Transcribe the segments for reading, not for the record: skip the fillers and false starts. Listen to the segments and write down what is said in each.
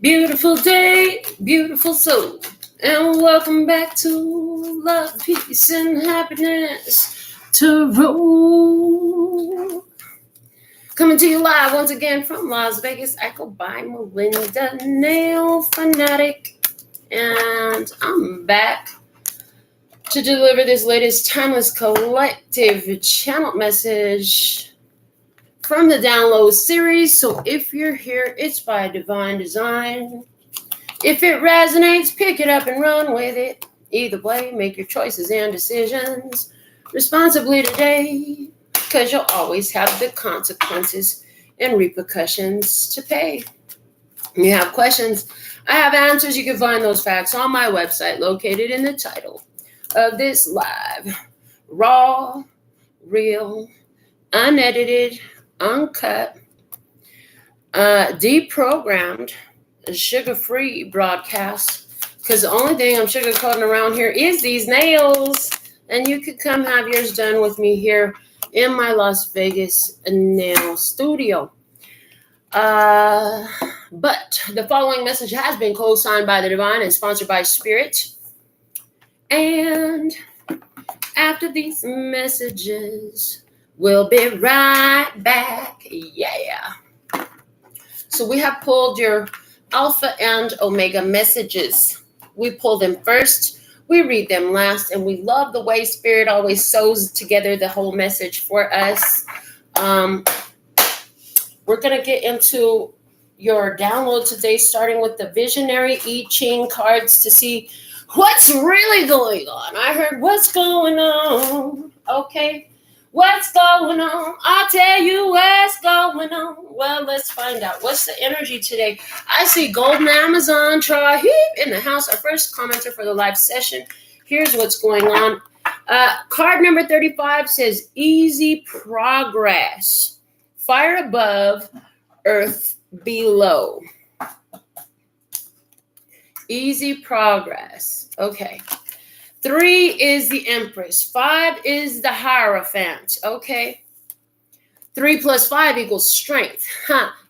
Beautiful day, beautiful soul, and welcome back to Love, Peace, and Happiness Tarot. Coming to you live once again from Las Vegas. I go by Melinda NailFanatic, and I'm back to deliver this latest timeless collective channel message from the download series. So if you're here, it's by divine design. If it resonates, pick it up and run with it. Either way, make your choices and decisions responsibly today, because you'll always have the consequences and repercussions to pay. You have questions, I have answers. You can find those facts on my website, located in the title of this live. Raw, real, unedited, uncut, deprogrammed, sugar-free broadcast, because the only thing I'm sugarcoating around here is these nails, and you could come have yours done with me here in my Las Vegas nail studio. But the following message has been co-signed by the divine and sponsored by Spirit. And after these messages, we'll be right back. Yeah. So we have pulled your Alpha and Omega messages. We pull them first, we read them last, and we love the way Spirit always sews together the whole message for us. We're going to get into your download today, starting with the Visionary I Ching cards to see what's really going on. I heard what's going on. Okay. What's going on? I'll tell you what's going on. Well, let's find out. What's the energy today? I see Golden Amazon Trahib in the house, our first commenter for the live session. Here's what's going on. Card number 35 says easy progress. Fire above, earth below. Easy progress. Okay. 3 is the Empress. 5 is the Hierophant. Okay. 3 plus 5 equals strength.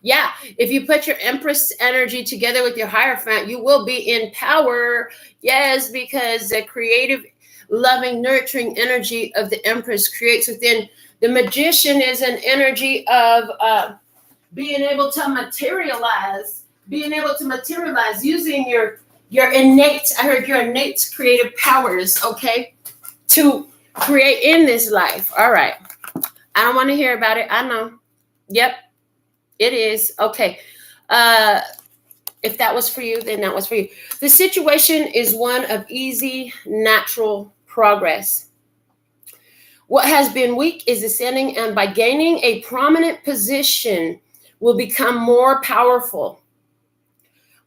Yeah. If you put your Empress energy together with your Hierophant, you will be in power. Yes, because the creative, loving, nurturing energy of the Empress creates within. The Magician is an energy of being able to materialize using your innate, I heard your innate creative powers, okay, to create in this life. All right. I don't want to hear about it. I know. Yep, it is. Okay. If that was for you, then that was for you. The situation is one of easy, natural progress. What has been weak is ascending, and by gaining a prominent position will become more powerful.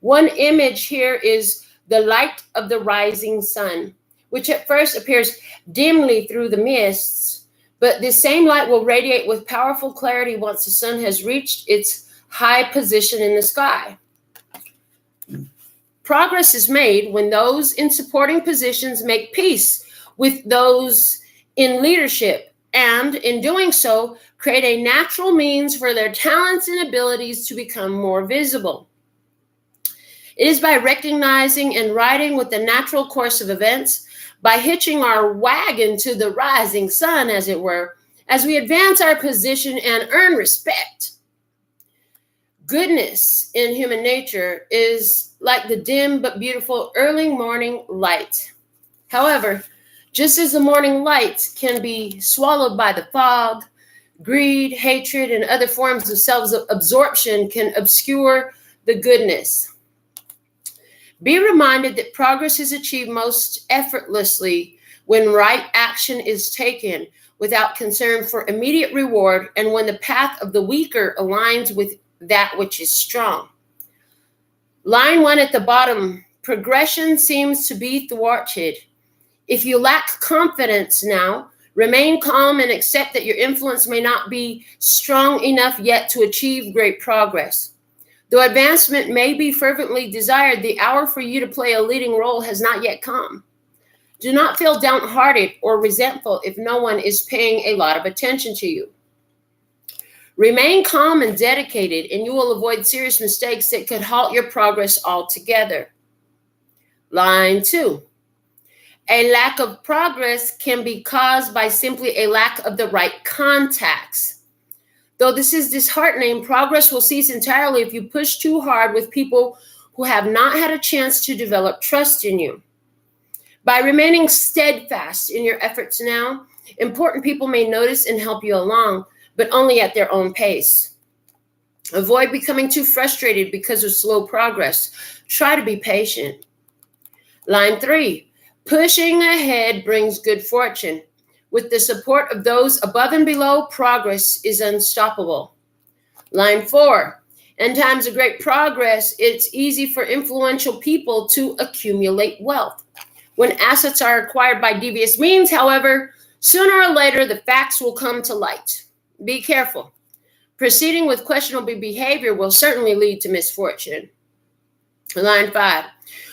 One image here is the light of the rising sun, which at first appears dimly through the mists, but this same light will radiate with powerful clarity once the sun has reached its high position in the sky. Progress is made when those in supporting positions make peace with those in leadership, and in doing so, create a natural means for their talents and abilities to become more visible. It is by recognizing and riding with the natural course of events, by hitching our wagon to the rising sun, as it were, as we advance our position and earn respect. Goodness in human nature is like the dim but beautiful early morning light. However, just as the morning light can be swallowed by the fog, greed, hatred, and other forms of self-absorption can obscure the goodness. Be reminded that progress is achieved most effortlessly when right action is taken without concern for immediate reward, and when the path of the weaker aligns with that which is strong. Line 1 at the bottom, progression seems to be thwarted. If you lack confidence now, remain calm and accept that your influence may not be strong enough yet to achieve great progress. Though advancement may be fervently desired, the hour for you to play a leading role has not yet come. Do not feel downhearted or resentful if no one is paying a lot of attention to you. Remain calm and dedicated, and you will avoid serious mistakes that could halt your progress altogether. Line 2. A lack of progress can be caused by simply a lack of the right contacts. Though this is disheartening, progress will cease entirely if you push too hard with people who have not had a chance to develop trust in you. By remaining steadfast in your efforts now, important people may notice and help you along, but only at their own pace. Avoid becoming too frustrated because of slow progress. Try to be patient. Line 3. Pushing ahead brings good fortune. With the support of those above and below, progress is unstoppable. Line 4. In times of great progress, it's easy for influential people to accumulate wealth. When assets are acquired by devious means, however, sooner or later, the facts will come to light. Be careful. Proceeding with questionable behavior will certainly lead to misfortune. Line 5.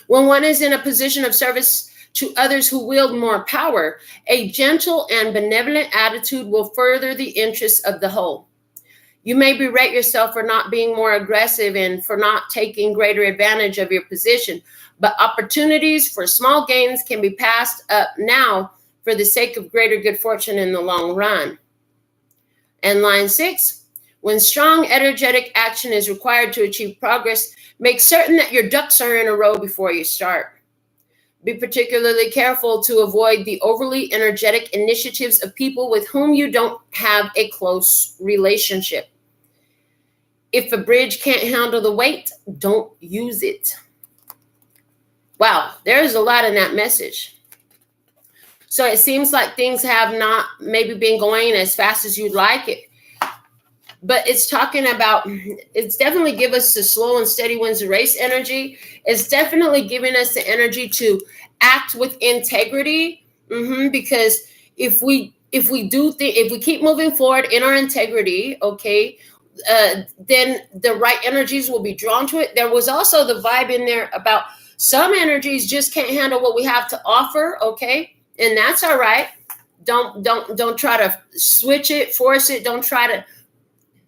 When one is in a position of service to others who wield more power, a gentle and benevolent attitude will further the interests of the whole. You may berate yourself for not being more aggressive and for not taking greater advantage of your position, but opportunities for small gains can be passed up now for the sake of greater good fortune in the long run. And line 6, when strong, energetic action is required to achieve progress, make certain that your ducks are in a row before you start. Be particularly careful to avoid the overly energetic initiatives of people with whom you don't have a close relationship. If a bridge can't handle the weight, don't use it. Wow, there's a lot in that message. So it seems like things have not maybe been going as fast as you'd like it. But it's talking about, it's definitely give us the slow and steady wins the race energy. It's definitely giving us the energy to act with integrity. Because if we keep moving forward in our integrity, okay, then the right energies will be drawn to it. There was also the vibe in there about some energies just can't handle what we have to offer, okay, and that's all right. Don't try to switch it, force it. Don't try to.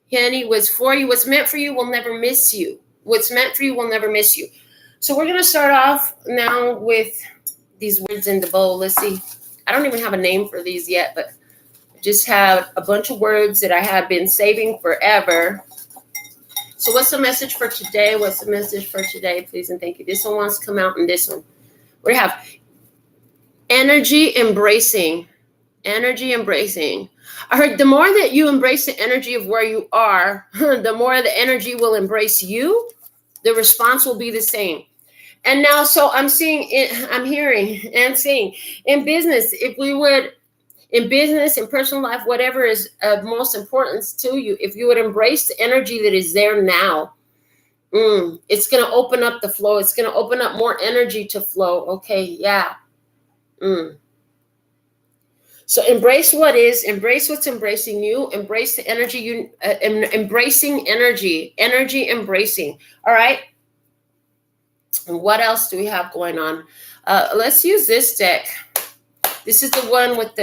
Henny, what's for you, what's meant for you will never miss you. What's meant for you will never miss you. So we're going to start off now with these words in the bowl. Let's see. I don't even have a name for these yet, but I just have a bunch of words that I have been saving forever. So what's the message for today? What's the message for today? Please and thank you. This one wants to come out, and this one. We have energy embracing. Energy embracing. I heard the more that you embrace the energy of where you are, the more the energy will embrace you. The response will be the same. And now, so I'm hearing and seeing in business, if we would, in business, in personal life, whatever is of most importance to you, if you would embrace the energy that is there now, it's going to open up the flow. It's going to open up more energy to flow. Okay. Yeah. So embrace what is, embrace what's embracing you, embrace the energy, embracing energy embracing. All right. And what else do we have going on? Let's use this deck. This is the one with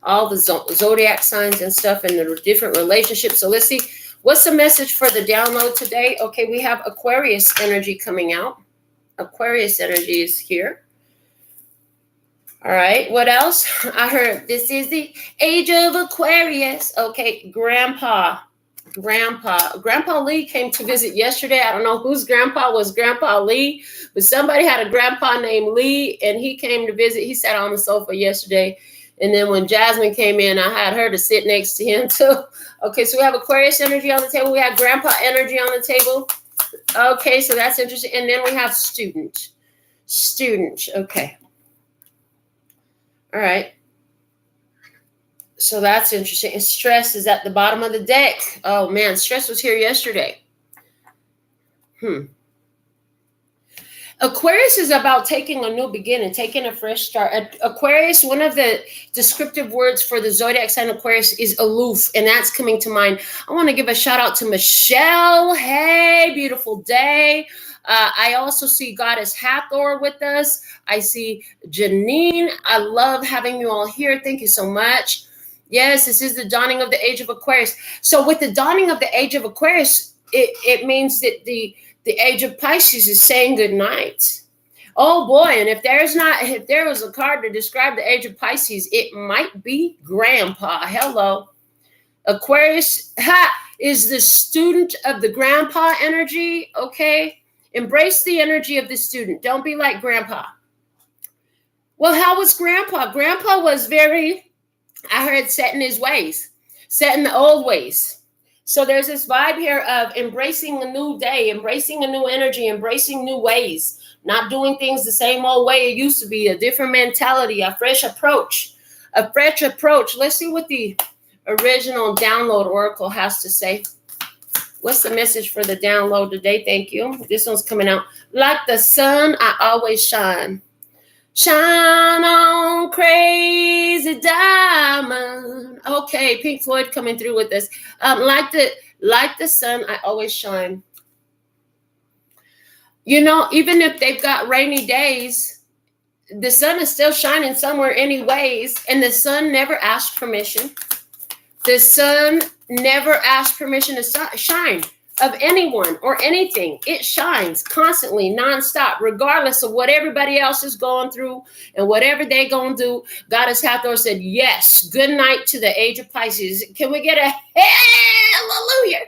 all the zodiac signs and stuff and the different relationships. So let's see. What's the message for the download today? Okay, we have Aquarius energy coming out. Aquarius energy is here. All right, what else? I heard this is the age of Aquarius. Okay, Grandpa Lee came to visit yesterday. I don't know whose grandpa was Grandpa Lee, but somebody had a grandpa named Lee, and he came to visit. He sat on the sofa yesterday, and then when Jasmine came in, I had her to sit next to him too. Okay, so we have Aquarius energy on the table. We have Grandpa energy on the table. Okay, so that's interesting. And then we have student. Okay. All right. So that's interesting. And stress is at the bottom of the deck. Oh, man. Stress was here yesterday. Aquarius is about taking a new beginning, taking a fresh start. Aquarius, one of the descriptive words for the zodiac sign Aquarius is aloof, and that's coming to mind. I want to give a shout out to Michelle. Hey, beautiful day. I also see Goddess Hathor with us. I see Janine. I love having you all here. Thank you so much. Yes, this is the dawning of the age of Aquarius. So with the dawning of the age of Aquarius, it means that the age of Pisces is saying good night. Oh boy, and if there was a card to describe the age of Pisces, it might be Grandpa. Hello. Aquarius is the student of the grandpa energy, okay? Embrace the energy of the student. Don't be like Grandpa. Well, how was Grandpa? Grandpa was very, I heard, set in his ways, set in the old ways. So there's this vibe here of embracing a new day, embracing a new energy, embracing new ways, not doing things the same old way it used to be, a different mentality, a fresh approach, a fresh approach. Let's see what the original download oracle has to say. What's the message for the download today? Thank you. This one's coming out. Like the sun, I always shine. Shine on, crazy diamond. Okay, Pink Floyd coming through with this. Like the sun, I always shine. You know, even if they've got rainy days, the sun is still shining somewhere anyways, and the sun never asks permission. The sun never asks permission to shine of anyone or anything. It shines constantly, nonstop, regardless of what everybody else is going through and whatever they're going to do. Goddess Hathor said, yes, good night to the age of Pisces. Can we get a hallelujah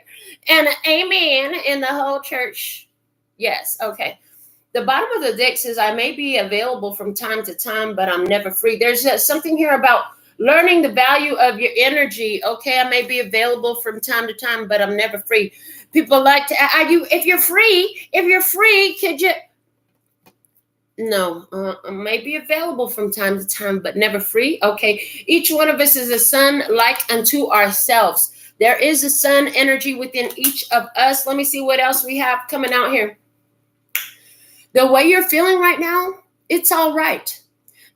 and an amen in the whole church? Yes, okay. The bottom of the deck says, I may be available from time to time, but I'm never free. There's something here about learning the value of your energy. Okay, I may be available from time to time, but I'm never free. People like to, if you're free, could you? No, I may be available from time to time, but never free. Okay, each one of us is a sun like unto ourselves. There is a sun energy within each of us. Let me see what else we have coming out here. The way you're feeling right now, it's all right.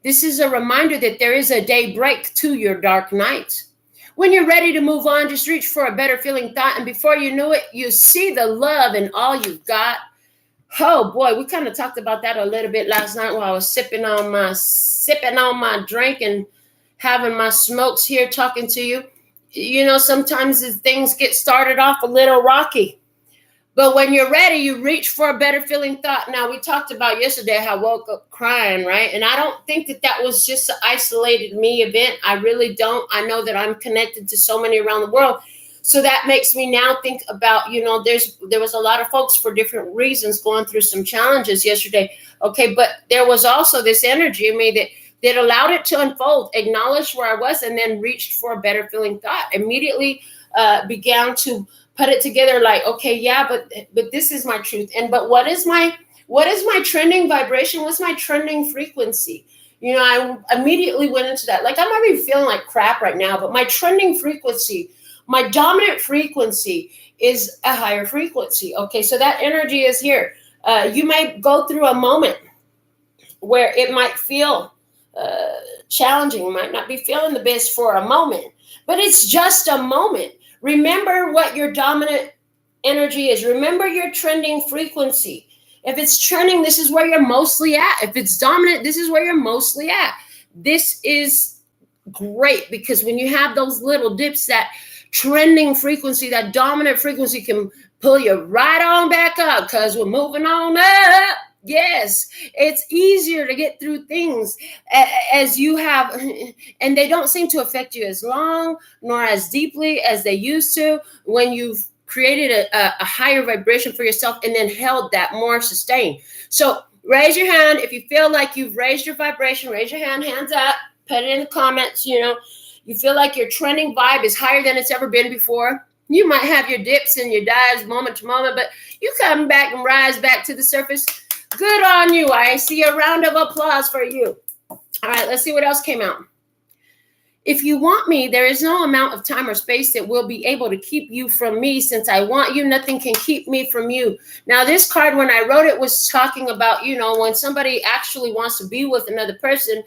This is a reminder that there is a day break to your dark night. When you're ready to move on, just reach for a better feeling thought. And before you know it, you see the love in all you've got. Oh boy, we kind of talked about that a little bit last night while I was sipping on my drink and having my smokes here talking to you. You know, sometimes things get started off a little rocky. But when you're ready, you reach for a better feeling thought. Now, we talked about yesterday how I woke up crying, right? And I don't think that was just an isolated me event. I really don't. I know that I'm connected to so many around the world. So that makes me now think about, you know, there was a lot of folks for different reasons going through some challenges yesterday. Okay, but there was also this energy in me that allowed it to unfold, acknowledged where I was, and then reached for a better feeling thought. Immediately began to put it together like, okay, yeah, but this is my truth. But what is my trending vibration? What's my trending frequency? You know, I immediately went into that. Like, I might be feeling like crap right now, but my trending frequency, my dominant frequency is a higher frequency. Okay, so that energy is here. You might go through a moment where it might feel challenging, might not be feeling the best for a moment, but it's just a moment. Remember what your dominant energy is. Remember your trending frequency. If it's trending, this is where you're mostly at. If it's dominant, this is where you're mostly at. This is great because when you have those little dips, that trending frequency, that dominant frequency can pull you right on back up because we're moving on up. Yes, it's easier to get through things as you have, and they don't seem to affect you as long nor as deeply as they used to when you've created a higher vibration for yourself and then held that more sustained. So raise your hand if you feel like you've raised your vibration. Raise your hand, hands up, put it in the comments. You know, you feel like your trending vibe is higher than it's ever been before. You might have your dips and your dives moment to moment, but you come back and rise back to the surface. Good on you. I see a round of applause for you. All right, let's see what else came out. If you want me, there is no amount of time or space that will be able to keep you from me. Since I want you, nothing can keep me from you. Now, this card, when I wrote it, was talking about, you know, when somebody actually wants to be with another person,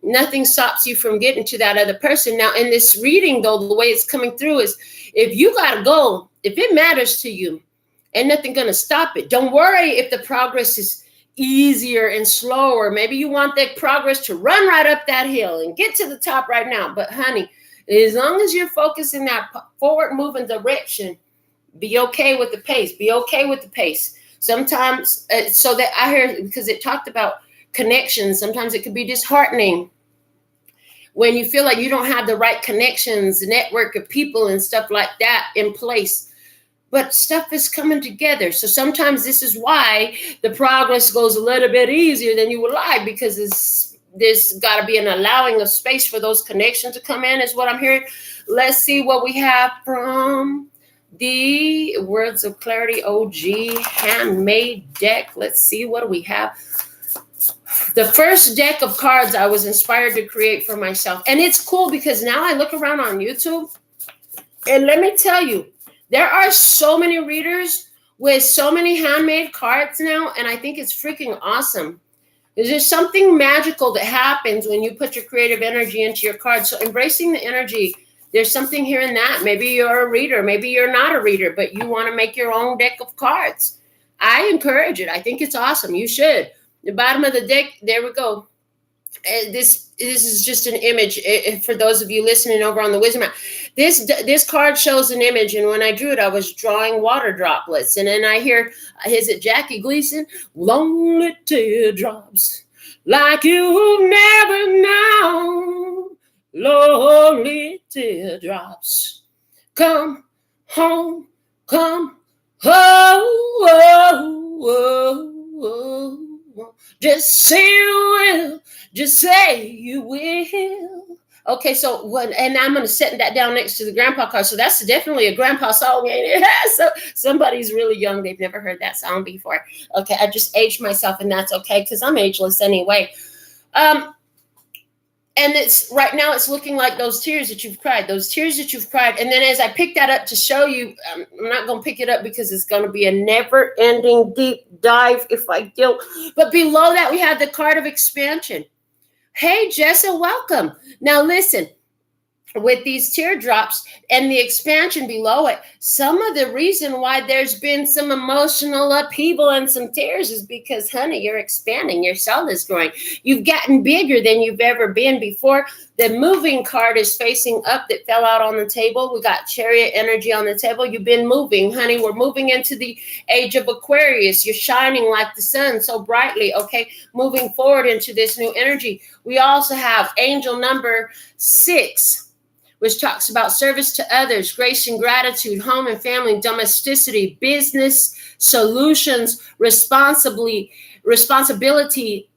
nothing stops you from getting to that other person. Now, in this reading, though, the way it's coming through is if you got to go, if it matters to you, ain't nothing going to stop it. Don't worry if the progress is easier and slower. Maybe you want that progress to run right up that hill and get to the top right now. But honey, As long as you're focused in that forward moving direction, be okay with the pace. Be okay with the pace. Sometimes, so that I heard, because it talked about connections, sometimes it could be disheartening when you feel like you don't have the right connections, network of people and stuff like that in place. But stuff is coming together. So sometimes this is why the progress goes a little bit easier than you would like, because there's got to be an allowing of space for those connections to come in, is what I'm hearing. Let's see what we have from the Words of Clarity OG handmade deck. Let's see what we have. The first deck of cards I was inspired to create for myself. And it's cool because now I look around on YouTube, and let me tell you, there are so many readers with so many handmade cards now, and I think it's freaking awesome. There's something magical that happens when you put your creative energy into your cards. So embracing the energy, there's something here in that. Maybe you're a reader, maybe you're not a reader, but you want to make your own deck of cards. I encourage it. I think it's awesome. You should. The bottom of the deck, there we go. This is just an image for those of you listening over on the Wisdom app. This card shows an image, and when I drew it, I was drawing water droplets, and then I hear, is it Jackie Gleason? Lonely teardrops, like you've never known. Lonely teardrops, come home, come home. Oh, oh, oh. Just say you will. Just say you will. Okay, so what? And I'm going to set that down next to the grandpa card. So that's definitely a grandpa song, ain't it? So somebody's really young. They've never heard that song before. Okay, I just aged myself, and that's okay because I'm ageless anyway. And it's right now it's looking like those tears that you've cried. And then as I pick that up to show you, I'm not going to pick it up because it's going to be a never-ending deep dive if I do. But below that, we have the card of expansion. Hey, Jessa, welcome. Now, listen, with these teardrops and the expansion below it, some of the reason why there's been some emotional upheaval and some tears is because, honey, you're expanding. Your soul is growing. You've gotten bigger than you've ever been before. The moving card is facing up that fell out on the table. We got Chariot energy on the table. You've been moving, honey. We're moving into the age of Aquarius. You're shining like the sun so brightly, okay? Moving forward into this new energy. We also have angel number 6, which talks about service to others, grace and gratitude, home and family, domesticity, business, solutions, responsibility,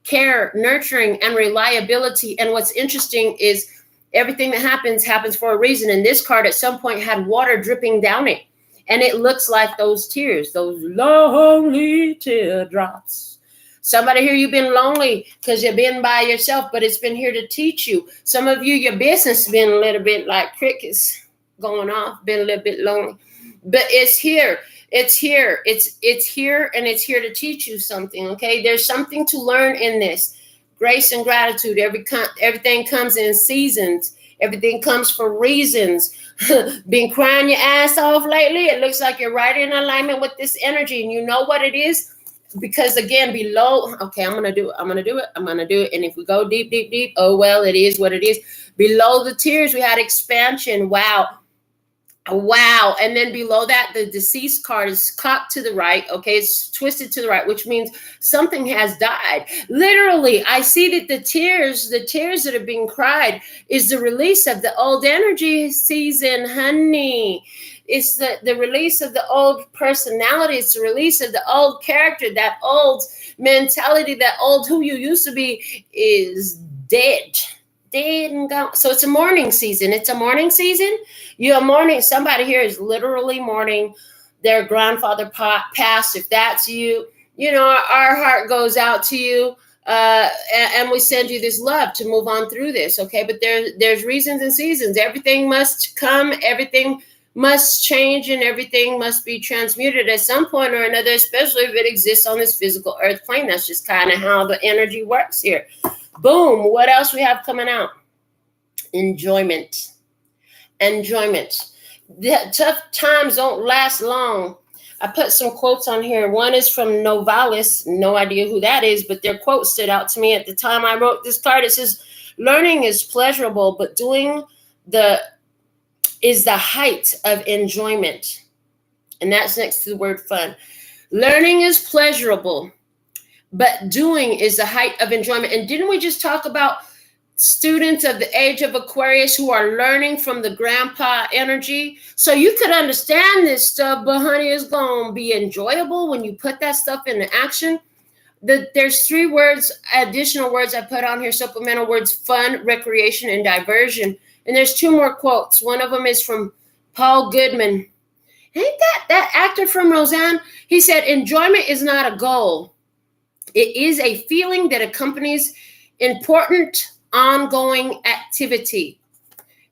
care, nurturing, and reliability. And what's interesting is everything that happens for a reason. And this card at some point had water dripping down it. And it looks like those tears, those lonely teardrops. Somebody here, you've been lonely because you've been by yourself, but it's been here to teach you. Some of you, your business has been a little bit like crickets going off, been a little bit lonely. But it's here. It's here. It's here, and it's here to teach you something, okay? There's something to learn in this. Grace and gratitude. Everything comes in seasons. Everything comes for reasons. Been crying your ass off lately? It looks like you're right in alignment with this energy, and you know what it is? Because again, below, okay, I'm going to do it. And if we go deep, oh, well, it is what it is. Below the tears, we had expansion. Wow. And then below that, the deceased card is cocked to the right. Okay. It's twisted to the right, which means something has died. Literally, I see that the tears that are being cried is the release of the old energy season, honey. It's the release of the old personality. It's the release of the old character, that old mentality, that old who you used to be is dead and gone. So it's a mourning season. You're mourning. Somebody here is literally mourning their grandfather passed. If that's you, our heart goes out to you. And we send you this love to move on through this. Okay. But there's reasons and seasons. Everything must come. Everything must change, and everything must be transmuted at some point or another, especially if it exists on this physical earth plane. That's just kind of how the energy works here. Boom. What else we have coming out? Enjoyment. The tough times don't last long. I put some quotes on here. One is from Novalis. No idea who that is, but their quote stood out to me at the time I wrote this card. It says, learning is pleasurable, but doing the is the height of enjoyment. And that's next to the word fun. Learning is pleasurable, but doing is the height of enjoyment. And didn't we just talk about students of the age of Aquarius who are learning from the grandpa energy? So you could understand this stuff, but honey, it's going to be enjoyable when you put that stuff into action. There's 3 words, additional words I put on here, supplemental words: fun, recreation, and diversion. And there's 2 more quotes. One of them is from Paul Goodman. Ain't that actor from Roseanne? He said, enjoyment is not a goal. It is a feeling that accompanies important ongoing activity.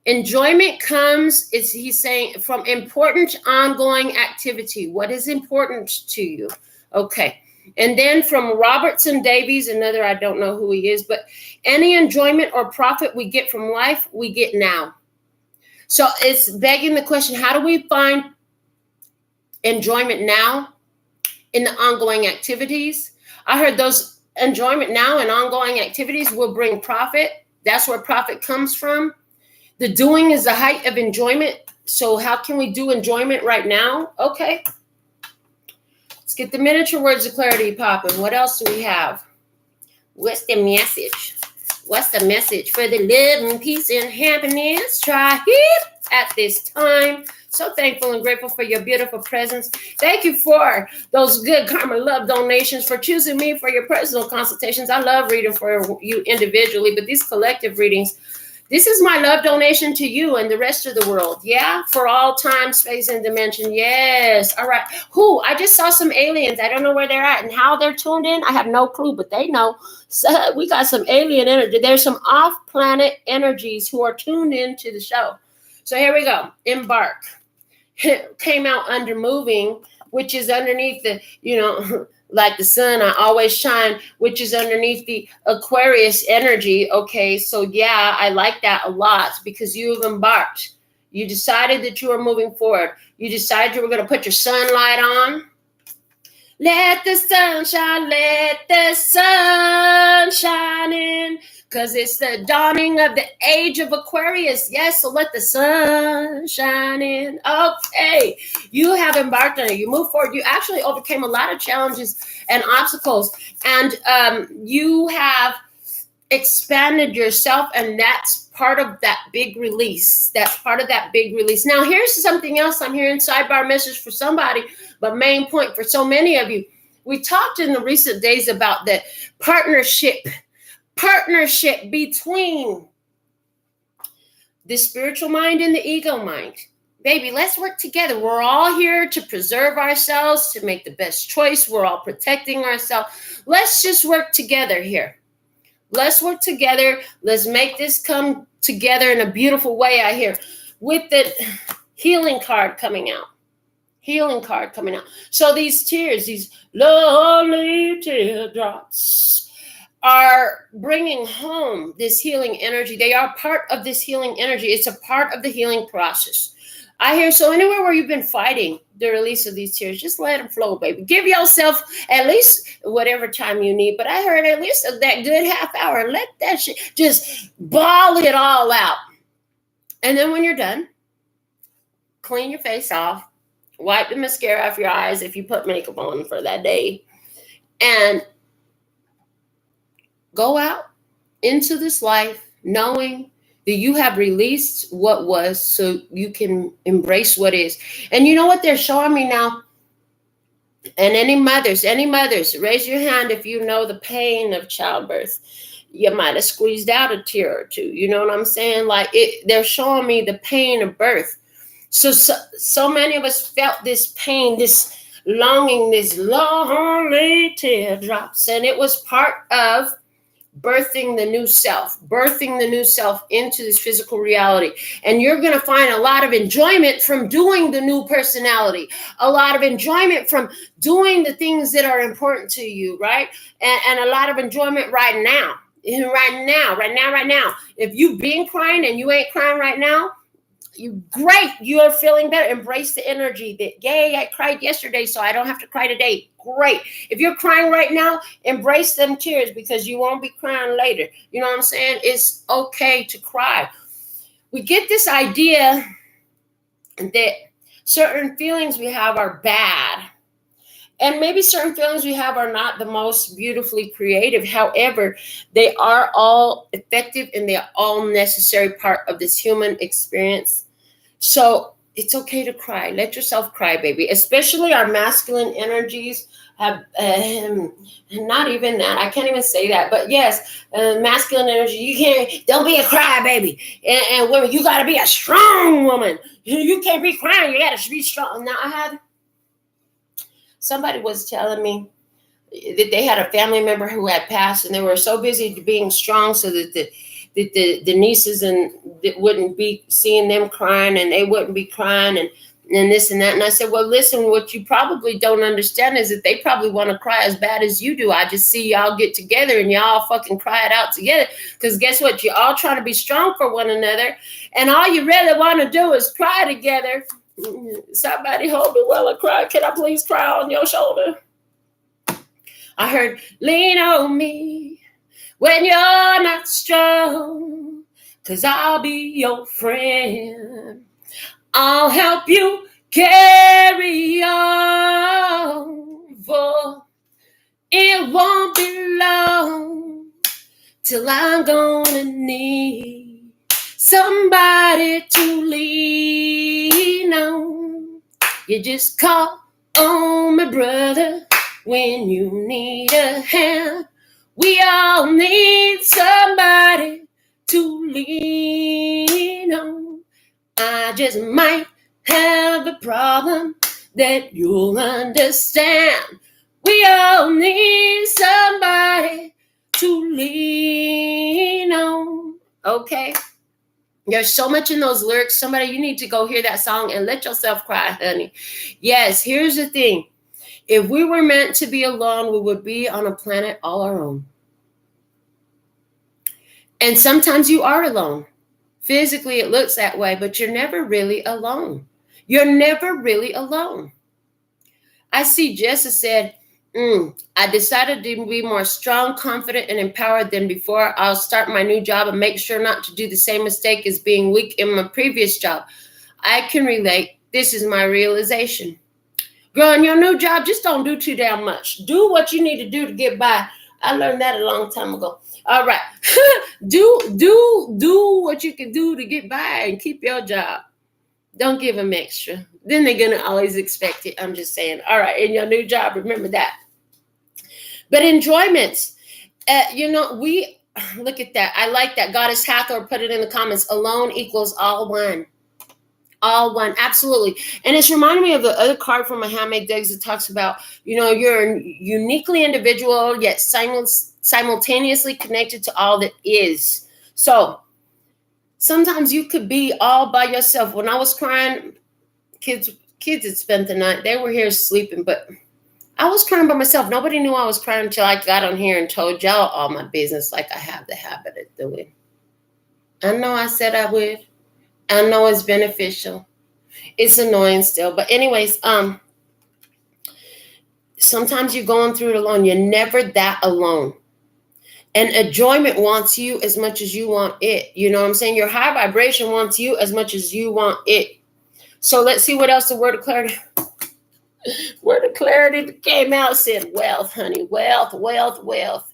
Enjoyment comes, he's saying, from important ongoing activity. What is important to you? Okay. And then from Robertson Davies, another, I don't know who he is, but any enjoyment or profit we get from life, we get now. So it's begging the question, how do we find enjoyment now in the ongoing activities? I heard those enjoyment now and ongoing activities will bring profit. That's where profit comes from. The doing is the height of enjoyment. So how can we do enjoyment right now? Okay. Let's get the miniature words of clarity popping. What else do we have? What's the message? What's the message for the love and peace and happiness? Try it at this time. So thankful and grateful for your beautiful presence. Thank you for those good karma love donations, for choosing me for your personal consultations. I love reading for you individually, but these collective readings, this is my love donation to you and the rest of the world. Yeah, for all time, space, and dimension. Yes. All right. I just saw some aliens. I don't know where they're at and how they're tuned in. I have no clue, but they know. So we got some alien energy. There's some off-planet energies who are tuned into the show. So here we go. Embark. Came out under moving, which is underneath the, like the sun, I always shine, which is underneath the Aquarius energy. Okay, so yeah, I like that a lot because you've embarked. You decided that you were moving forward. You decided you were going to put your sunlight on. Let the sun shine in. Because it's the dawning of the age of Aquarius. Yes, so let the sun shine in. Okay, you have embarked on it. You move forward. You actually overcame a lot of challenges and obstacles. And you have expanded yourself. And that's part of that big release. That's part of that big release. Now, here's something else. I'm hearing sidebar message for somebody, but main point for so many of you. We talked in the recent days about that partnership between the spiritual mind and the ego mind. Baby, let's work together. We're all here to preserve ourselves, to make the best choice. We're all protecting ourselves. Let's just work together here. Let's work together. Let's make this come together in a beautiful way, I hear, with the healing card coming out. Healing card coming out. So these tears, these lovely teardrops, are bringing home this healing energy. They are part of this healing energy. It's a part of the healing process. I hear, so anywhere where you've been fighting the release of these tears, just let them flow, baby. Give yourself at least whatever time you need. But I heard at least that good half hour. Let that shit, just ball it all out. And then when you're done, clean your face off. Wipe the mascara off your eyes if you put makeup on for that day. And go out into this life knowing that you have released what was so you can embrace what is. And you know what they're showing me now? And any mothers, raise your hand if you know the pain of childbirth. You might have squeezed out a tear or two. You know what I'm saying? They're showing me the pain of birth. So many of us felt this pain, this longing, this lonely teardrops. And it was part of birthing the new self into this physical reality. And you're going to find a lot of enjoyment from doing the new personality, a lot of enjoyment from doing the things that are important to you, right? And a lot of enjoyment right now. If you've been crying and you ain't crying right now, great, you are feeling better. Embrace the energy that, yay, I cried yesterday, so I don't have to cry today. Great. If you're crying right now, embrace them tears because you won't be crying later. You know what I'm saying? It's okay to cry. We get this idea that certain feelings we have are bad. And maybe certain feelings we have are not the most beautifully creative. However, they are all effective and they are all necessary part of this human experience. So it's okay to cry. Let yourself cry, baby. Especially our masculine energies have, not even that. I can't even say that. But yes, masculine energy. You can't, don't be a crybaby. And women, you got to be a strong woman. You can't be crying. You got to be strong. Now, somebody was telling me that they had a family member who had passed, and they were so busy being strong so that the nieces and wouldn't be seeing them crying, and they wouldn't be crying, and this and that. And I said, well, listen, what you probably don't understand is that they probably want to cry as bad as you do. I just see y'all get together and y'all fucking cry it out together. Because guess what? You're all trying to be strong for one another. And all you really want to do is cry together. Somebody hold me while I cry. Can I please cry on your shoulder? I heard, lean on me when you're not strong, 'cause I'll be your friend. I'll help you carry on, for it won't be long till I'm gonna need somebody to lean on. You just call on me, brother, when you need a hand. We all need somebody to lean on. I just might have a problem that you'll understand. We all need somebody to lean on. Okay? There's so much in those lyrics. Somebody, you need to go hear that song and let yourself cry, honey. Yes, here's the thing. If we were meant to be alone, we would be on a planet all our own. And sometimes you are alone. Physically, it looks that way, but you're never really alone. You're never really alone. I see Jessa said, I decided to be more strong, confident, and empowered than before. I'll start my new job and make sure not to do the same mistake as being weak in my previous job. I can relate. This is my realization. Girl, in your new job, just don't do too damn much. Do what you need to do to get by. I learned that a long time ago. All right. do what you can do to get by and keep your job. Don't give them extra. Then they're going to always expect it. I'm just saying. All right. In your new job, remember that. But enjoyments, we look at that. I like that. Goddess Hathor put it in the comments. Alone equals all one. All one. Absolutely. And it's reminding me of the other card from my handmade decks that talks about, you're uniquely individual, yet simultaneously connected to all that is. So sometimes you could be all by yourself. When I was crying, kids had spent the night. They were here sleeping, but I was crying by myself. Nobody knew I was crying until I got on here and told y'all all my business like I have the habit of doing. I know I said I would. I know it's beneficial. It's annoying still. But anyways, sometimes you're going through it alone. You're never that alone. And enjoyment wants you as much as you want it. You know what I'm saying? Your high vibration wants you as much as you want it. So let's see what else the word of clarity. Word of clarity came out, said wealth, honey. Wealth, wealth, wealth.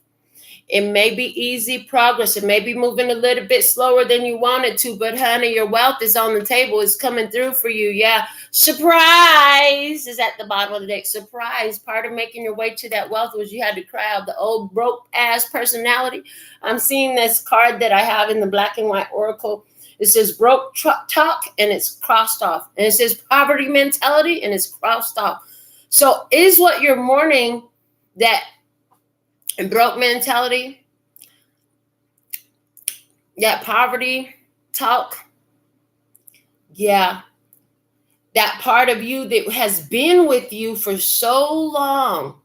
It may be easy progress. It may be moving a little bit slower than you wanted to, but honey, your wealth is on the table. It's coming through for you. Yeah. Surprise is at the bottom of the deck. Surprise. Part of making your way to that wealth was you had to cry out the old broke ass personality. I'm seeing this card that I have in the black and white oracle. It says broke talk and it's crossed off. And it says poverty mentality and it's crossed off. So is what you're mourning that and broke mentality, that poverty talk, yeah, that part of you that has been with you for so long,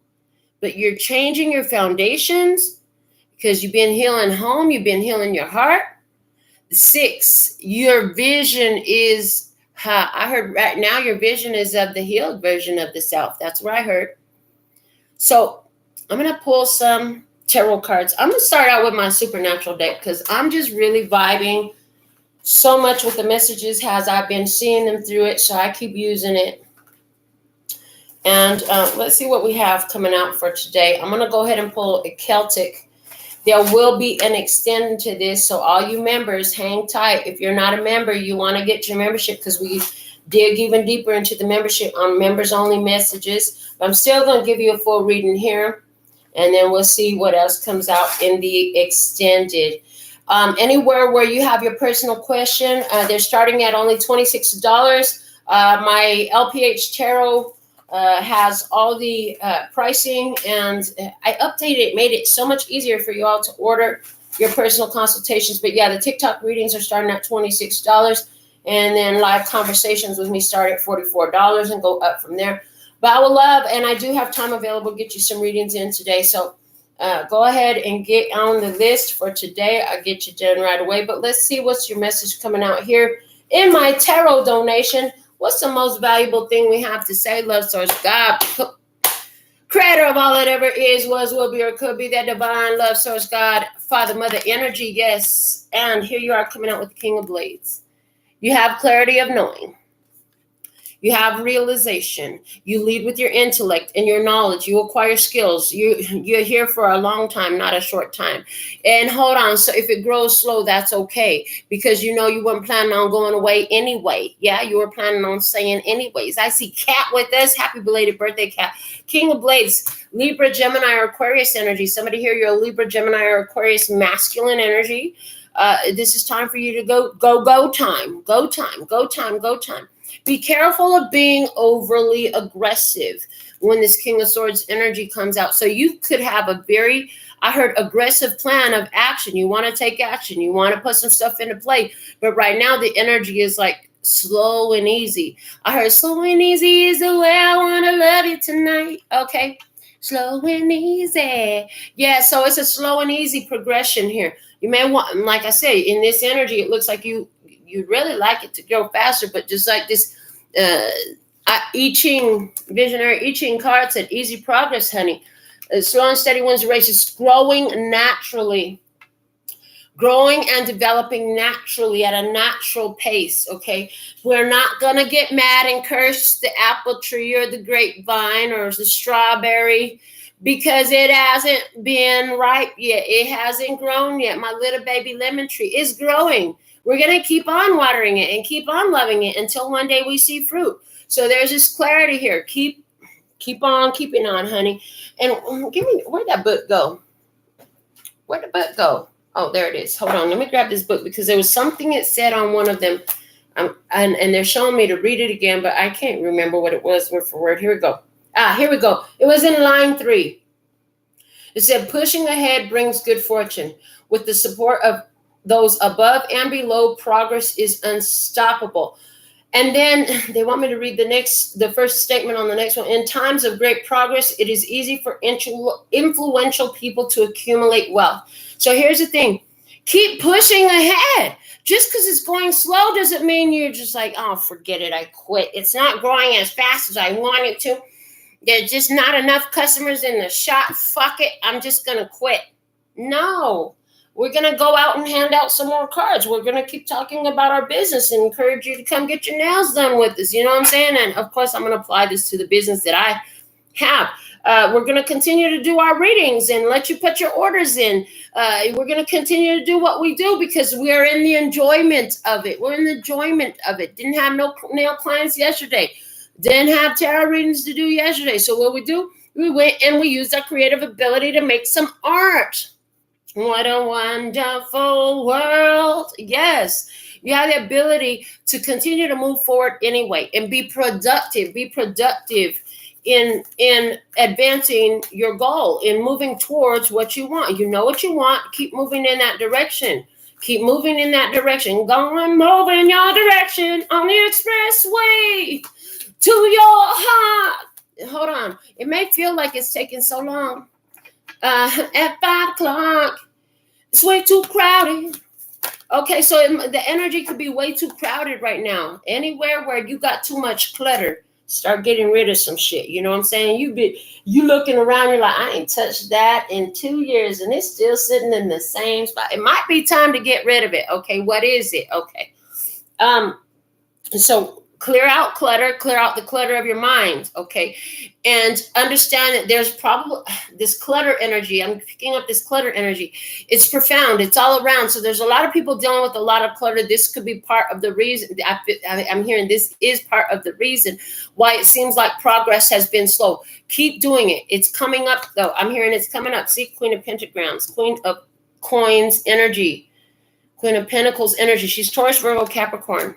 but you're changing your foundations because you've been healing home, you've been healing your heart. 6, your vision is, I heard right now your vision is of the healed version of the self. That's what I heard. So I'm going to pull some tarot cards. I'm going to start out with my supernatural deck because I'm just really vibing so much with the messages as I've been seeing them through it, so I keep using it. And let's see what we have coming out for today. I'm going to go ahead and pull a Celtic. There will be an extension to this, so all you members, hang tight. If you're not a member, you want to get your membership, because we dig even deeper into the membership on members-only messages. But I'm still going to give you a full reading here, and then we'll see what else comes out in the extended. Anywhere where you have your personal question, they're starting at only $26. My LPHtarot has all the pricing, and I updated it, made it so much easier for you all to order your personal consultations. But yeah, the TikTok readings are starting at $26, and then live conversations with me start at $44 and go up from there. But I would love, and I do have time available, get you some readings in today. So go ahead and get on the list for today. I'll get you done right away. But let's see what's your message coming out here in my tarot donation. What's the most valuable thing we have to say? Love, source, God, creator of all that ever is, was, will be, or could be, that divine love, source, God, Father, Mother, energy, yes. And here you are coming out with the King of Blades. You have clarity of knowing. You have realization. You lead with your intellect and your knowledge. You acquire skills. You're here for a long time, not a short time. And hold on. So if it grows slow, that's okay, because you know you weren't planning on going away anyway. Yeah, you were planning on staying anyways. I see Cat with us. Happy belated birthday, Cat. King of Blades, Libra, Gemini, or Aquarius energy. Somebody here, you're a Libra, Gemini, or Aquarius masculine energy. This is time for you to go time. Go time, go time, go time. Be careful of being overly aggressive when this King of Swords energy comes out. So you could have a very, I heard, aggressive plan of action. You want to take action. You want to put some stuff into play. But right now the energy is like slow and easy. I heard slow and easy is the way I want to love you tonight. Okay. Slow and easy. Yeah, so it's a slow and easy progression here. You may want, like I say, in this energy, it looks like you really like it to go faster, but just like this I Ching, visionary I Ching card said, easy progress, honey. Slow and steady wins the race. It's growing naturally. Growing and developing naturally at a natural pace, okay? We're not going to get mad and curse the apple tree or the grapevine or the strawberry because it hasn't been ripe yet. It hasn't grown yet. My little baby lemon tree is growing. We're going to keep on watering it and keep on loving it until one day we see fruit. So there's this clarity here. Keep on keeping on, honey. And give me, where'd that book go? Where'd the book go? Oh, there it is. Hold on. Let me grab this book because there was something it said on one of them. And they're showing me to read it again, but I can't remember what it was word for word. Here we go. Here we go. It was in line 3. It said, pushing ahead brings good fortune. With the support of those above and below, progress is unstoppable. And then they want me to read the first statement on the next one. In times of great progress, it is easy for influential people to accumulate wealth. So here's the thing. Keep pushing ahead. Just because it's going slow doesn't mean you're just like, oh, forget it, I quit. It's not growing as fast as I want it to. There's just not enough customers in the shop. Fuck it, I'm just going to quit. No. We're going to go out and hand out some more cards. We're going to keep talking about our business and encourage you to come get your nails done with us. You know what I'm saying? And, of course, I'm going to apply this to the business that I have. We're going to continue to do our readings and let you put your orders in. We're going to continue to do what we do because we are in the enjoyment of it. We're in the enjoyment of it. Didn't have no nail clients yesterday. Didn't have tarot readings to do yesterday. So what we do, we went and we used our creative ability to make some art. What a wonderful world. Yes, you have the ability to continue to move forward anyway and be productive. Be productive in advancing your goal, in moving towards what you want. You know what you want. Keep moving in that direction. Keep moving in that direction. Go and move in your direction on the expressway to your heart. Hold on. It may feel like it's taking so long. At 5 o'clock, it's way too crowded. Okay, so the energy could be way too crowded right now. Anywhere where you got too much clutter, Start getting rid of some shit. You know what I'm saying? You looking around, you're like, I ain't touched that in 2 years and it's still sitting in the same spot. It might be time to get rid of it. Okay, what is it? Okay. So clear out clutter, clear out the clutter of your mind, okay? And understand that there's probably this clutter energy. I'm picking up this clutter energy. It's profound. It's all around. So there's a lot of people dealing with a lot of clutter. This could be part of the reason. I'm hearing this is part of the reason why it seems like progress has been slow. Keep doing it. It's coming up, though. I'm hearing it's coming up. See, Queen of Pentagrams, Queen of Coins energy, Queen of Pentacles energy. She's Taurus, Virgo, Capricorn.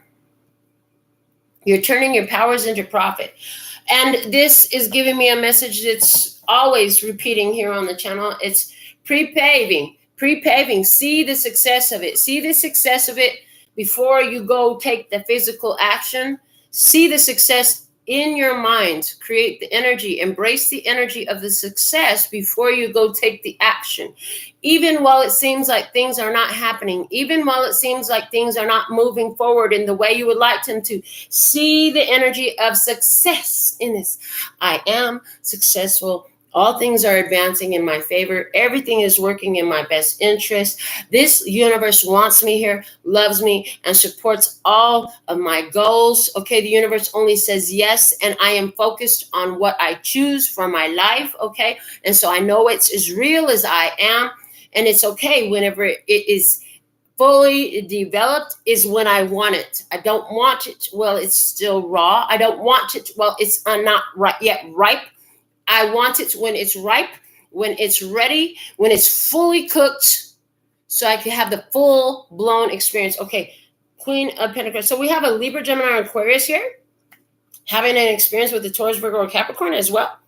You're turning your powers into profit. And this is giving me a message that's always repeating here on the channel. It's pre-paving. Pre-paving. See the success of it. See the success of it before you go take the physical action. See the success in your mind. Create the energy. Embrace the energy of the success before you go take the action. Even while it seems like things are not happening, even while it seems like things are not moving forward in the way you would like them to, see the energy of success in this. I am successful. All things are advancing in my favor. Everything is working in my best interest. This universe wants me here, loves me, and supports all of my goals. Okay, the universe only says yes, and I am focused on what I choose for my life. Okay, and so I know it's as real as I am. And it's okay whenever it is fully developed is when I want it. I don't want it while it's still raw. I don't want it while it's not yet ripe. I want it when it's ripe, when it's ready, when it's fully cooked, so I can have the full-blown experience. Okay, Queen of Pentacles. So we have a Libra, Gemini, and Aquarius here, having an experience with the Taurus, Virgo, or Capricorn as well.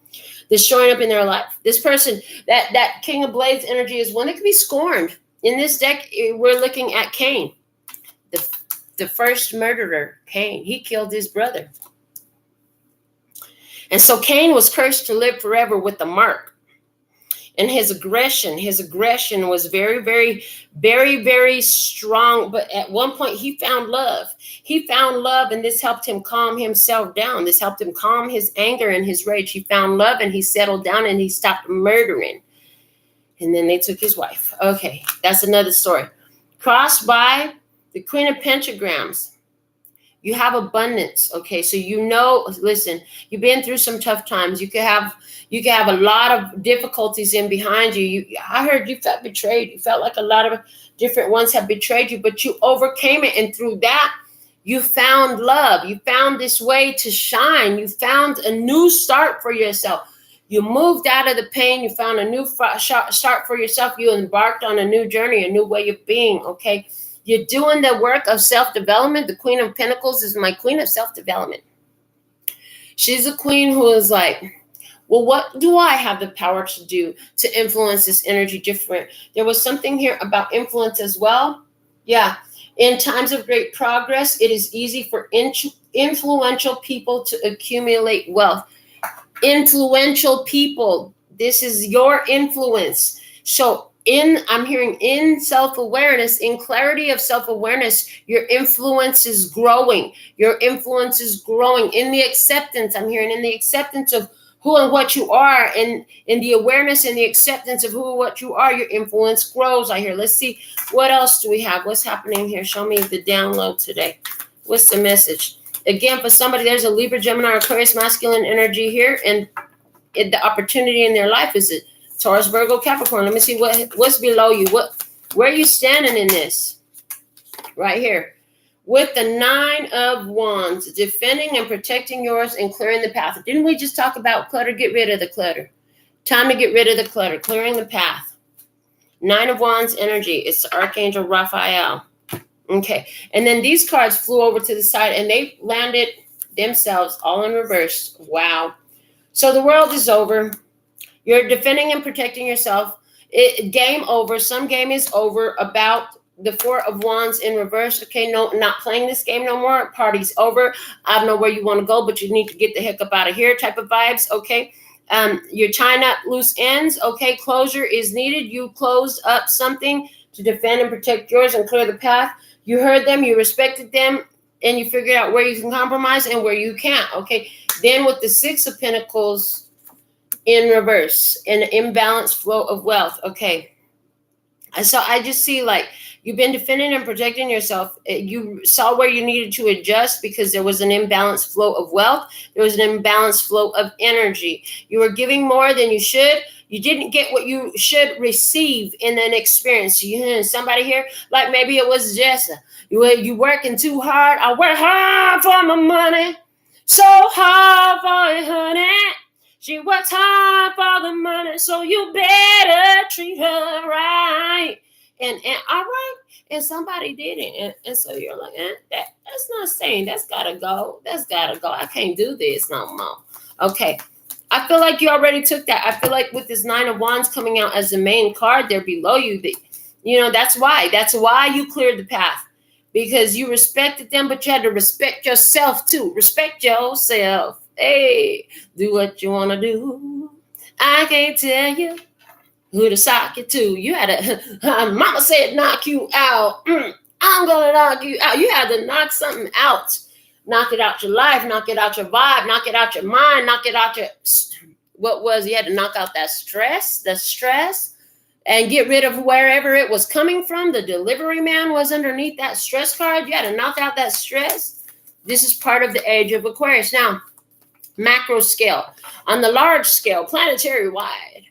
That's showing up in their life. This person, that King of Blades energy is one that can be scorned. In this deck, we're looking at Cain, the first murderer, Cain. He killed his brother. And so Cain was cursed to live forever with the mark. And his aggression was very, very, very, very strong. But at one point, he found love. He found love, and this helped him calm himself down. This helped him calm his anger and his rage. He found love, and he settled down, and he stopped murdering. And then they took his wife. Okay, that's another story. Crossed by the Queen of Pentagrams. You have abundance, okay? So you know, listen, you've been through some tough times. You could have a lot of difficulties in behind you. I heard you felt betrayed. You felt like a lot of different ones have betrayed you, but you overcame it. And through that, you found love. You found this way to shine. You found a new start for yourself. You moved out of the pain. You found a new start for yourself. You embarked on a new journey, a new way of being, okay? You're doing the work of self-development. The Queen of Pentacles is my queen of self-development. She's a queen who is like, well, what do I have the power to do to influence this energy different? There was something here about influence as well. Yeah. In times of great progress, it is easy for influential people to accumulate wealth. Influential people. This is your influence. So I'm hearing in self-awareness, in clarity of self-awareness, your influence is growing. Your influence is growing. In the acceptance, I'm hearing in the acceptance of who and what you are, and in the awareness and the acceptance of who and what you are, your influence grows. I hear. Let's see, what else do we have? What's happening here? Show me the download today. What's the message? Again, for somebody, there's a Libra, Gemini, Aquarius, masculine energy here, and the opportunity in their life is it. Taurus, Virgo, Capricorn. Let me see what's below you. Where are you standing in this? Right here. With the 9 of Wands, defending and protecting yours and clearing the path. Didn't we just talk about clutter? Get rid of the clutter. Time to get rid of the clutter. Clearing the path. 9 of Wands energy. It's Archangel Raphael. Okay. And then these cards flew over to the side and they landed themselves all in reverse. Wow. So the world is over. You're defending and protecting yourself. Game over. Some game is over about the 4 of Wands in reverse. Okay, no, not playing this game no more. Party's over. I don't know where you want to go, but you need to get the heck up out of here type of vibes. Okay. You're tying up loose ends. Okay, closure is needed. You closed up something to defend and protect yours and clear the path. You heard them. You respected them. and you figured out where you can compromise and where you can't. Okay. Then with the Six of Pentacles in reverse, an imbalanced flow of wealth. Okay. So I just see like you've been defending and protecting yourself. You saw where you needed to adjust because there was an imbalanced flow of wealth. There was an imbalanced flow of energy. You were giving more than you should. You didn't get what you should receive in an experience. You somebody here, like maybe it was Jessa. You working too hard. I work hard for my money. So hard for it, honey. She works hard for the money, so you better treat her right. And all right, and somebody did it. And so you're like, that's not saying, that's gotta go. That's gotta go. I can't do this no more. Okay. I feel like you already took that. I feel like with this Nine of Wands coming out as the main card there below you, that's why. That's why you cleared the path. Because you respected them, but you had to respect yourself too. Respect yourself. Hey, do what you want to do. I can't tell you who to sock it to. You had to, mama said knock you out. I'm going to knock you out. You had to knock something out. Knock it out your life, knock it out your vibe, knock it out your mind, knock it out your, you had to knock out the stress, and get rid of wherever it was coming from. The delivery man was underneath that stress card. You had to knock out that stress. This is part of the age of Aquarius. Now, macro scale. On the large scale, planetary wide,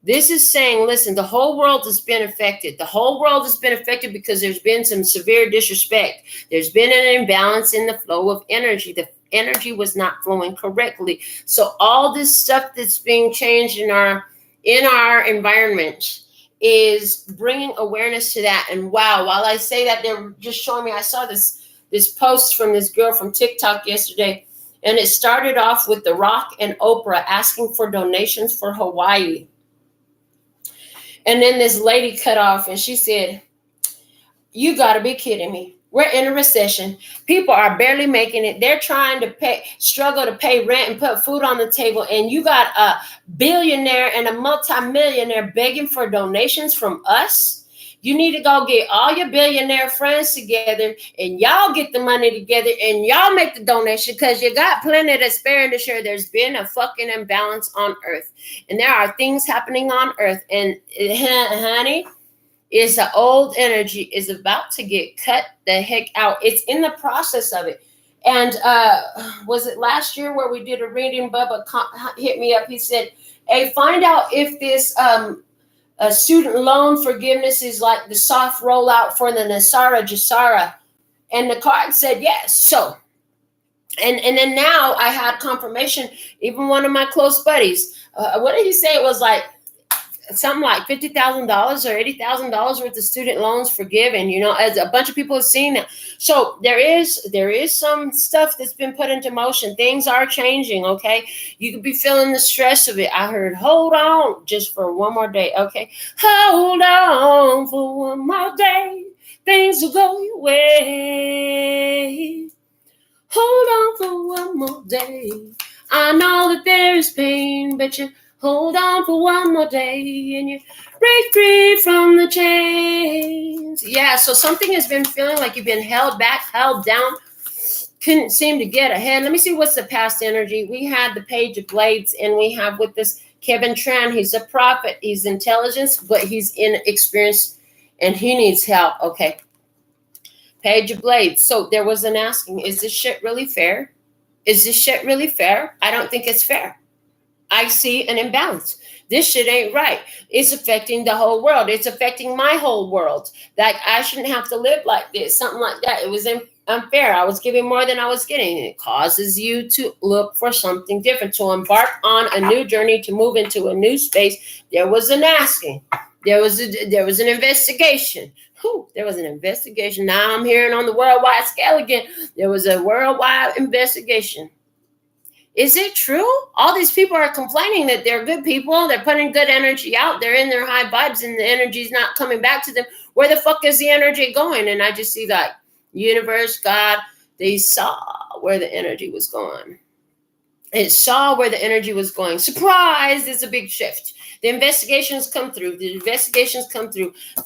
this is saying, listen, the whole world has been affected. The whole world has been affected because there's been some severe disrespect. There's been an imbalance in the flow of energy. The energy was not flowing correctly. So all this stuff that's being changed in our environment is bringing awareness to that. And wow, while I say that, they're just showing me, I saw this post from this girl from TikTok yesterday, and it started off with The Rock and Oprah asking for donations for Hawaii. And then this lady cut off and she said, you got to be kidding me. We're in a recession. People are barely making it. They're trying to struggle to pay rent and put food on the table. And you got a billionaire and a multimillionaire begging for donations from us. You need to go get all your billionaire friends together and y'all get the money together and y'all make the donation because you got plenty to spare and to share. There's been a fucking imbalance on earth. And there are things happening on earth. And honey, it's the old energy is about to get cut the heck out. It's in the process of it. And was it last year where we did a reading? Bubba hit me up. He said, hey, find out if this student loan forgiveness is like the soft rollout for the 𝓔𝓷𝓮𝓻𝓰. And the card said yes. So, and then now I had confirmation, even one of my close buddies, what did he say? It was like something like $50,000 or $80,000 worth of student loans forgiven, as a bunch of people have seen that. So there is some stuff that's been put into motion. Things are changing. Okay. You could be feeling the stress of it. I heard, hold on just for one more day. Okay. Hold on for one more day. Things will go your way. Hold on for one more day. I know that there is pain, but you hold on for one more day and you break free from the chains. Yeah, so something has been feeling like you've been held back, held down, couldn't seem to get ahead. Let me see what's the past energy. We had the Page of Blades, and we have with this Kevin Tran. He's a prophet. He's intelligence, but he's inexperienced, and he needs help. Okay. Page of Blades. So there was an asking, is this shit really fair? Is this shit really fair? I don't think it's fair. I see an imbalance. This shit ain't right. It's affecting the whole world. It's affecting my whole world. That I shouldn't have to live like this. Something like that. It was unfair. I was giving more than I was getting. It causes you to look for something different, to embark on a new journey, to move into a new space. There was an asking. There was an investigation. There was an investigation. Now I'm hearing on the worldwide scale again. There was a worldwide investigation. Is it true? All these people are complaining that they're good people. They're putting good energy out. They're in their high vibes and the energy's not coming back to them. Where the fuck is the energy going? And I just see that universe, God, they saw where the energy was going. It saw where the energy was going. Surprise, it's a big shift. The investigations come through.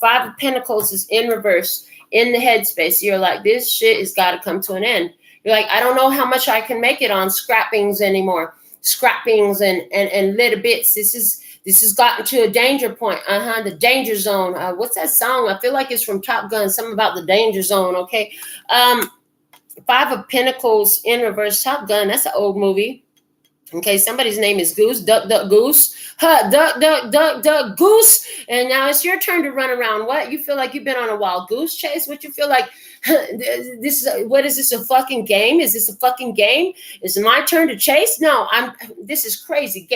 Five of Pentacles is in reverse. in the headspace. You're like, this shit has got to come to an end. You're like, I don't know how much I can make it on scrappings anymore. Scrappings and little bits. This has gotten to a danger point. The danger zone. What's that song? I feel like it's from Top Gun. Something about the danger zone. Okay. Five of Pentacles in reverse. Top Gun. That's an old movie. Okay, somebody's name is Goose. Duck, duck, goose. Duck, duck, duck, duck, goose. And now it's your turn to run around. What? You feel like you've been on a wild goose chase? What you feel like? What is this, a fucking game? Is this a fucking game? Is it my turn to chase? No, this is crazy.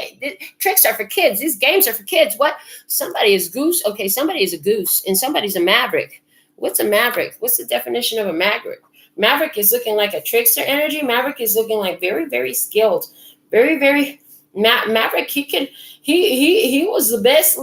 Tricks are for kids. These games are for kids. What? Somebody is goose. Okay, somebody is a goose and somebody's a maverick. What's a maverick? What's the definition of a maverick? Maverick is looking like a trickster energy. Maverick is looking like very, very skilled. Very, very maverick. He was the best.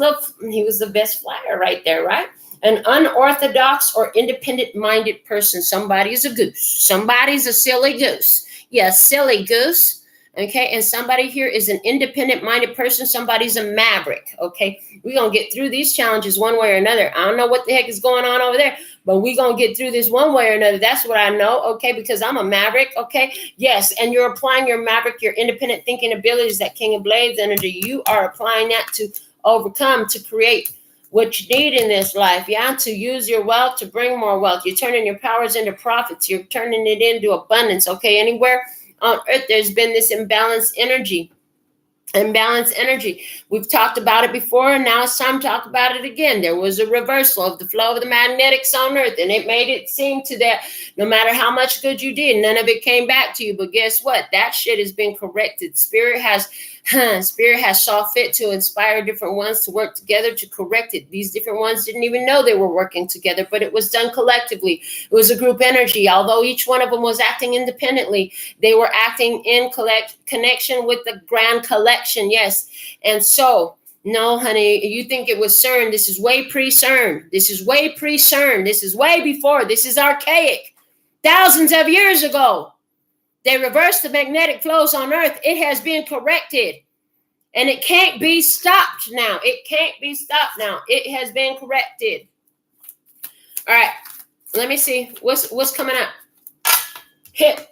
He was the best flyer right there, right? An unorthodox or independent-minded person. Somebody's a goose. Somebody's a silly goose. Yeah, silly goose. Okay, and somebody here is an independent-minded person. Somebody's a maverick. Okay, we're gonna get through these challenges one way or another. I don't know what the heck is going on over there, but we're gonna get through this one way or another. That's what I know. Okay, because I'm a maverick. Okay, yes, and you're applying your maverick, your independent thinking abilities, that King of Blades energy. You are applying that to overcome, to create what you need in this life. Yeah, to use your wealth to bring more wealth. You're turning your powers into profits. You're turning it into abundance. Okay, anywhere on earth there's been this imbalanced energy. We've talked about it before, and now it's time to talk about it again. There was a reversal of the flow of the magnetics on earth, and it made it seem to that no matter how much good you did, none of it came back to you. But guess what? That shit has been corrected. Spirit has saw fit to inspire different ones to work together to correct it. These different ones didn't even know they were working together, but it was done collectively. It was a group energy. Although each one of them was acting independently, they were acting in connection with the grand collection. Yes. And so, no, honey, you think it was CERN. This is way pre-CERN. This is way pre-CERN. This is way before. This is archaic. Thousands of years ago. They reversed the magnetic flows on Earth. It has been corrected. And it can't be stopped now. It can't be stopped now. It has been corrected. All right. Let me see. What's coming up? Hit.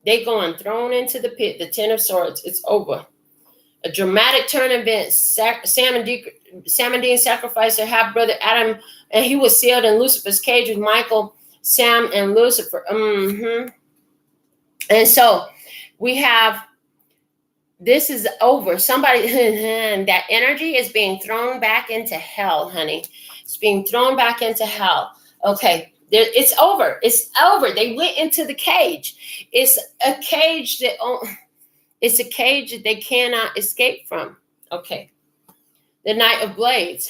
They going thrown into the pit. The Ten of Swords. It's over. A dramatic turn event. Sam and Dean sacrificed their half-brother Adam, and he was sealed in Lucifer's cage with Michael, Sam, and Lucifer. And so we have, this is over. Somebody, that energy is being thrown back into hell, honey. It's being thrown back into hell. Okay, it's over. It's over. They went into the cage. It's a cage that they cannot escape from. Okay. The Knight of Blades.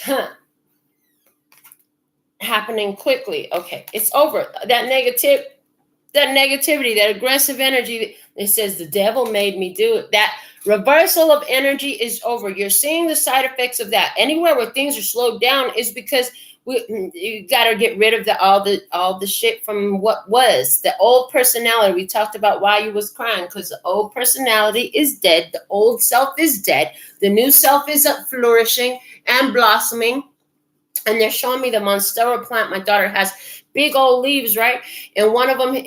Happening quickly. Okay, it's over. That negativity, that aggressive energy, it says the devil made me do it. That reversal of energy is over. You're seeing the side effects of that. Anywhere where things are slowed down is because you got to get rid of all the shit from what was. The old personality. We talked about why you was crying, because the old personality is dead. The old self is dead. The new self is up flourishing and blossoming. And they're showing me the monstera plant my daughter has. Big old leaves, right? And one of them,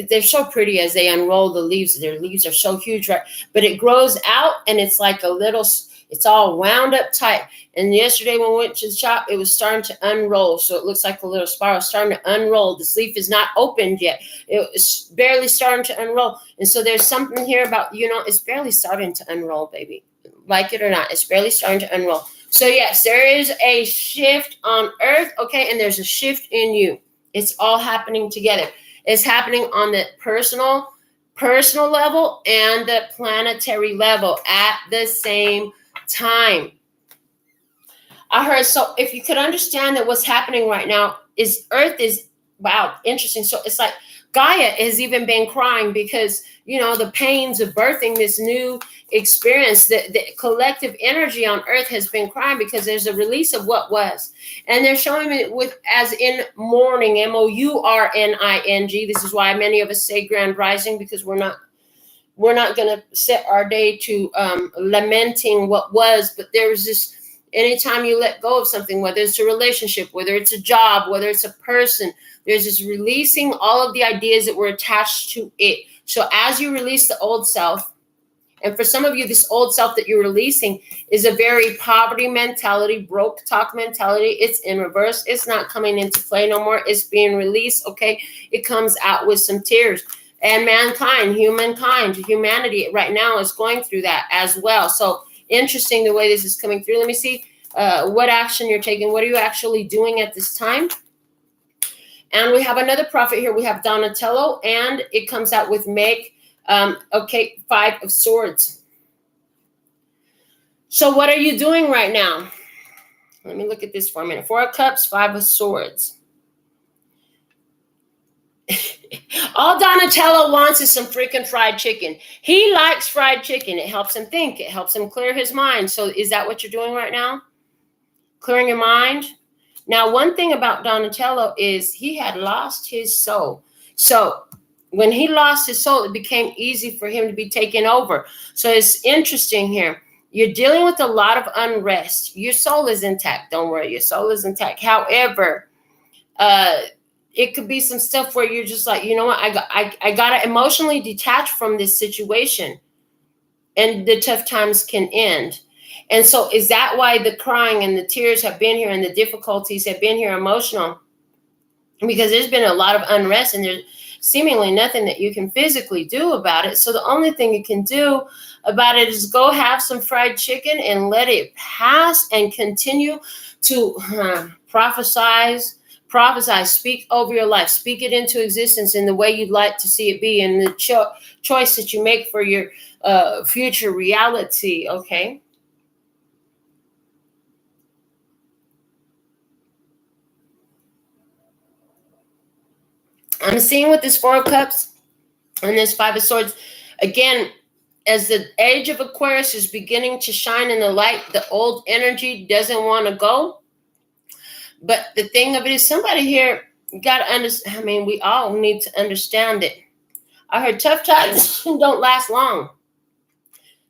they're so pretty as they unroll the leaves. Their leaves are so huge, right? But it grows out, and it's like it's all wound up tight. And yesterday when we went to the shop, it was starting to unroll. So it looks like a little spiral starting to unroll. The leaf is not opened yet. It's barely starting to unroll. And so there's something here about, it's barely starting to unroll, baby. Like it or not, it's barely starting to unroll. So yes, there is a shift on Earth, okay, and there's a shift in you. It's all happening together. It's happening on the personal level and the planetary level at the same time. I heard, so if you could understand that what's happening right now is Earth is, wow, interesting. So it's like Gaia has even been crying because, the pains of birthing this new experience, the collective energy on Earth has been crying because there's a release of what was. And they're showing it as in mourning, mourning. This is why many of us say grand rising, because we're not going to set our day to lamenting what was, but there's this Anytime you let go of something, whether it's a relationship, whether it's a job, whether it's a person, there's this releasing all of the ideas that were attached to it. So as you release the old self, and for some of you, this old self that you're releasing is a very poverty mentality, broke talk mentality. It's in reverse. It's not coming into play no more. It's being released, okay? It comes out with some tears. And mankind, humanity right now is going through that as well. So interesting the way this is coming through. Let me see what action you're taking. What are you actually doing at this time? And we have another prophet here. We have Donatello, and it comes out with Meg. Okay, 5 of Swords. So what are you doing right now? Let me look at this for a minute. 4 of Cups, 5 of Swords. All Donatello wants is some freaking fried chicken. He likes fried chicken. It helps him think. It helps him clear his mind. So is that what you're doing right now? Clearing your mind? Now, one thing about Donatello is he had lost his soul. So when he lost his soul, it became easy for him to be taken over. So it's interesting here. You're dealing with a lot of unrest. Your soul is intact. Don't worry. Your soul is intact. However, it could be some stuff where you're just like, you know what? I got to emotionally detach from this situation, and the tough times can end. And so is that why the crying and the tears have been here and the difficulties have been here emotional? Because there's been a lot of unrest and there's seemingly nothing that you can physically do about it. So the only thing you can do about it is go have some fried chicken and let it pass and continue to prophesy, speak over your life, speak it into existence in the way you'd like to see it be, and the choice that you make for your future reality, okay? I'm seeing with this 4 of Cups and this 5 of Swords, again, as the age of Aquarius is beginning to shine in the light, the old energy doesn't want to go. But the thing of it is, somebody here got to understand. I mean, we all need to understand it. I heard tough times don't last long.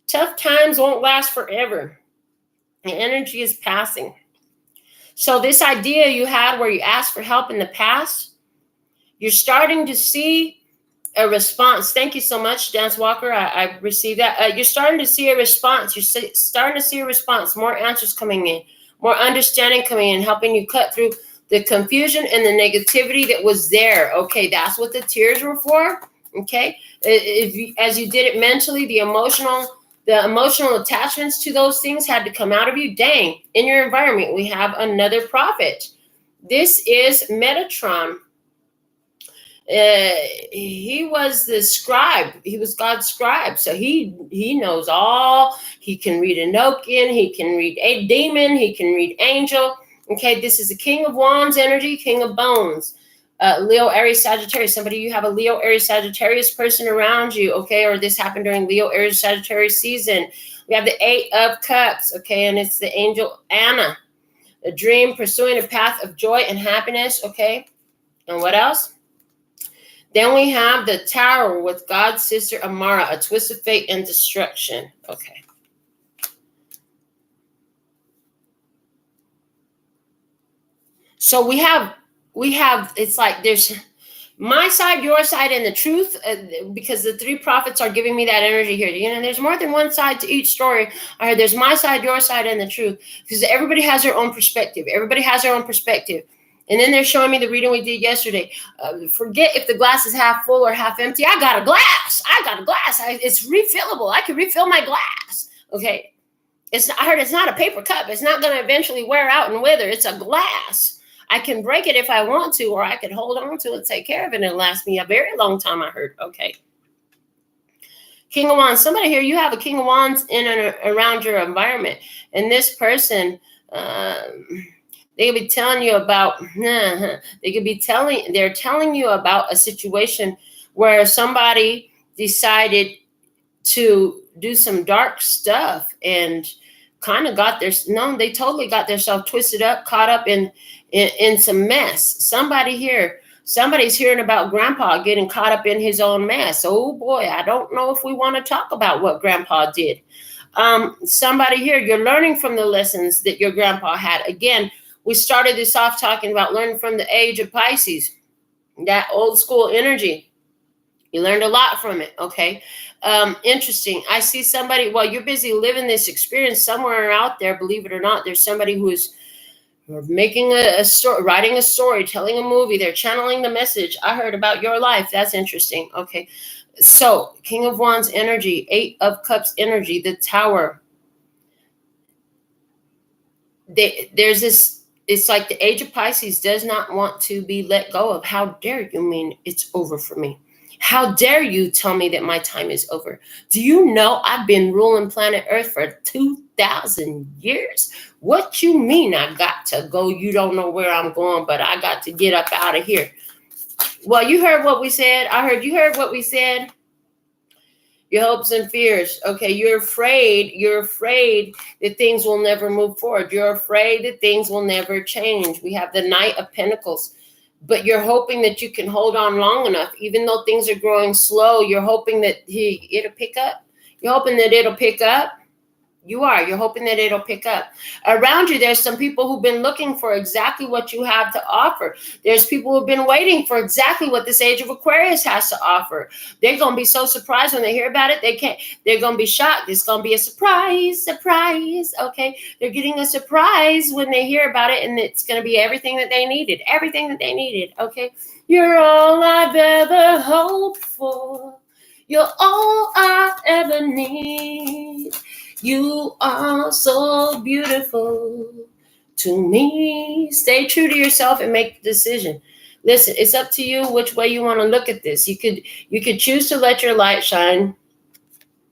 Tough times won't last forever. The energy is passing. So this idea you had where you asked for help in the past, you're starting to see a response. Thank you so much, Dance Walker. I received that. You're starting to see a response. You're starting to see a response. More answers coming in. More understanding coming in, helping you cut through the confusion and the negativity that was there. Okay, that's what the tears were for. Okay, as you did it mentally, the emotional attachments to those things had to come out of you. Dang, in your environment, we have another prophet. This is Metatron. He was the scribe. He was God's scribe. So he knows all. He can read Enochian. He can read a demon. He can read angel. Okay, this is the King of Wands energy, King of Bones. Leo, Aries, Sagittarius. Somebody, you have a Leo, Aries, Sagittarius person around you. Okay, or this happened during Leo, Aries, Sagittarius season. We have the 8 of Cups. Okay, and it's the angel Anna. A dream, pursuing a path of joy and happiness. Okay, and what else? Then we have the Tower with God's sister Amara, a twist of fate and destruction. Okay. So we have, it's like there's my side, your side, and the truth, because the 3 prophets are giving me that energy here. You know, there's more than one side to each story. I heard there's my side, your side, and the truth, because everybody has their own perspective. Everybody has their own perspective. And then they're showing me the reading we did yesterday. Forget if the glass is half full or half empty. I got a glass. It's refillable. I can refill my glass. Okay. I heard it's not a paper cup. It's not going to eventually wear out and wither. It's a glass. I can break it if I want to, or I could hold on to it, take care of it, and it'll last me a very long time, I heard. Okay. King of Wands. Somebody here, you have a King of Wands in and around your environment. And this person, they could be telling you about, they're telling you about a situation where somebody decided to do some dark stuff and kind of they totally got themselves twisted up, caught up in some mess. Somebody's hearing about Grandpa getting caught up in his own mess. Oh boy, I don't know if we want to talk about what Grandpa did. Somebody here, you're learning from the lessons that your grandpa had. Again, we started this off talking about learning from the age of Pisces, that old school energy. You learned a lot from it, okay? Interesting. I see somebody, while you're busy living this experience somewhere out there, believe it or not, there's somebody who is making a story, writing a story, telling a movie. They're channeling the message. I heard about your life. That's interesting. Okay. So King of Wands energy, 8 of Cups energy, the Tower. There's this, it's like the age of Pisces does not want to be let go of. How dare you mean it's over for me? How dare you tell me that my time is over? Do you know I've been ruling planet Earth for 2,000 years? What you mean I got to go? You don't know where I'm going, but I got to get up out of here. Well, you heard what we said. You heard what we said. Your hopes and fears. Okay, you're afraid that things will never move forward. You're afraid that things will never change. We have the Knight of Pentacles. But you're hoping that you can hold on long enough, even though things are growing slow. You're hoping that it'll pick up. You're hoping that it'll pick up. You're hoping that it'll pick up. Around you, there's some people who've been looking for exactly what you have to offer. There's people who've been waiting for exactly what this age of Aquarius has to offer. They're going to be so surprised when they hear about it. They're going to be shocked. It's going to be a surprise. Okay. They're getting a surprise when they hear about it, and it's going to be everything that they needed. Okay. You're all I've ever hoped for. You're all I ever need. You are so beautiful to me. Stay true to yourself and make the decision. Listen, it's up to you which way you want to look at this. You could choose to let your light shine,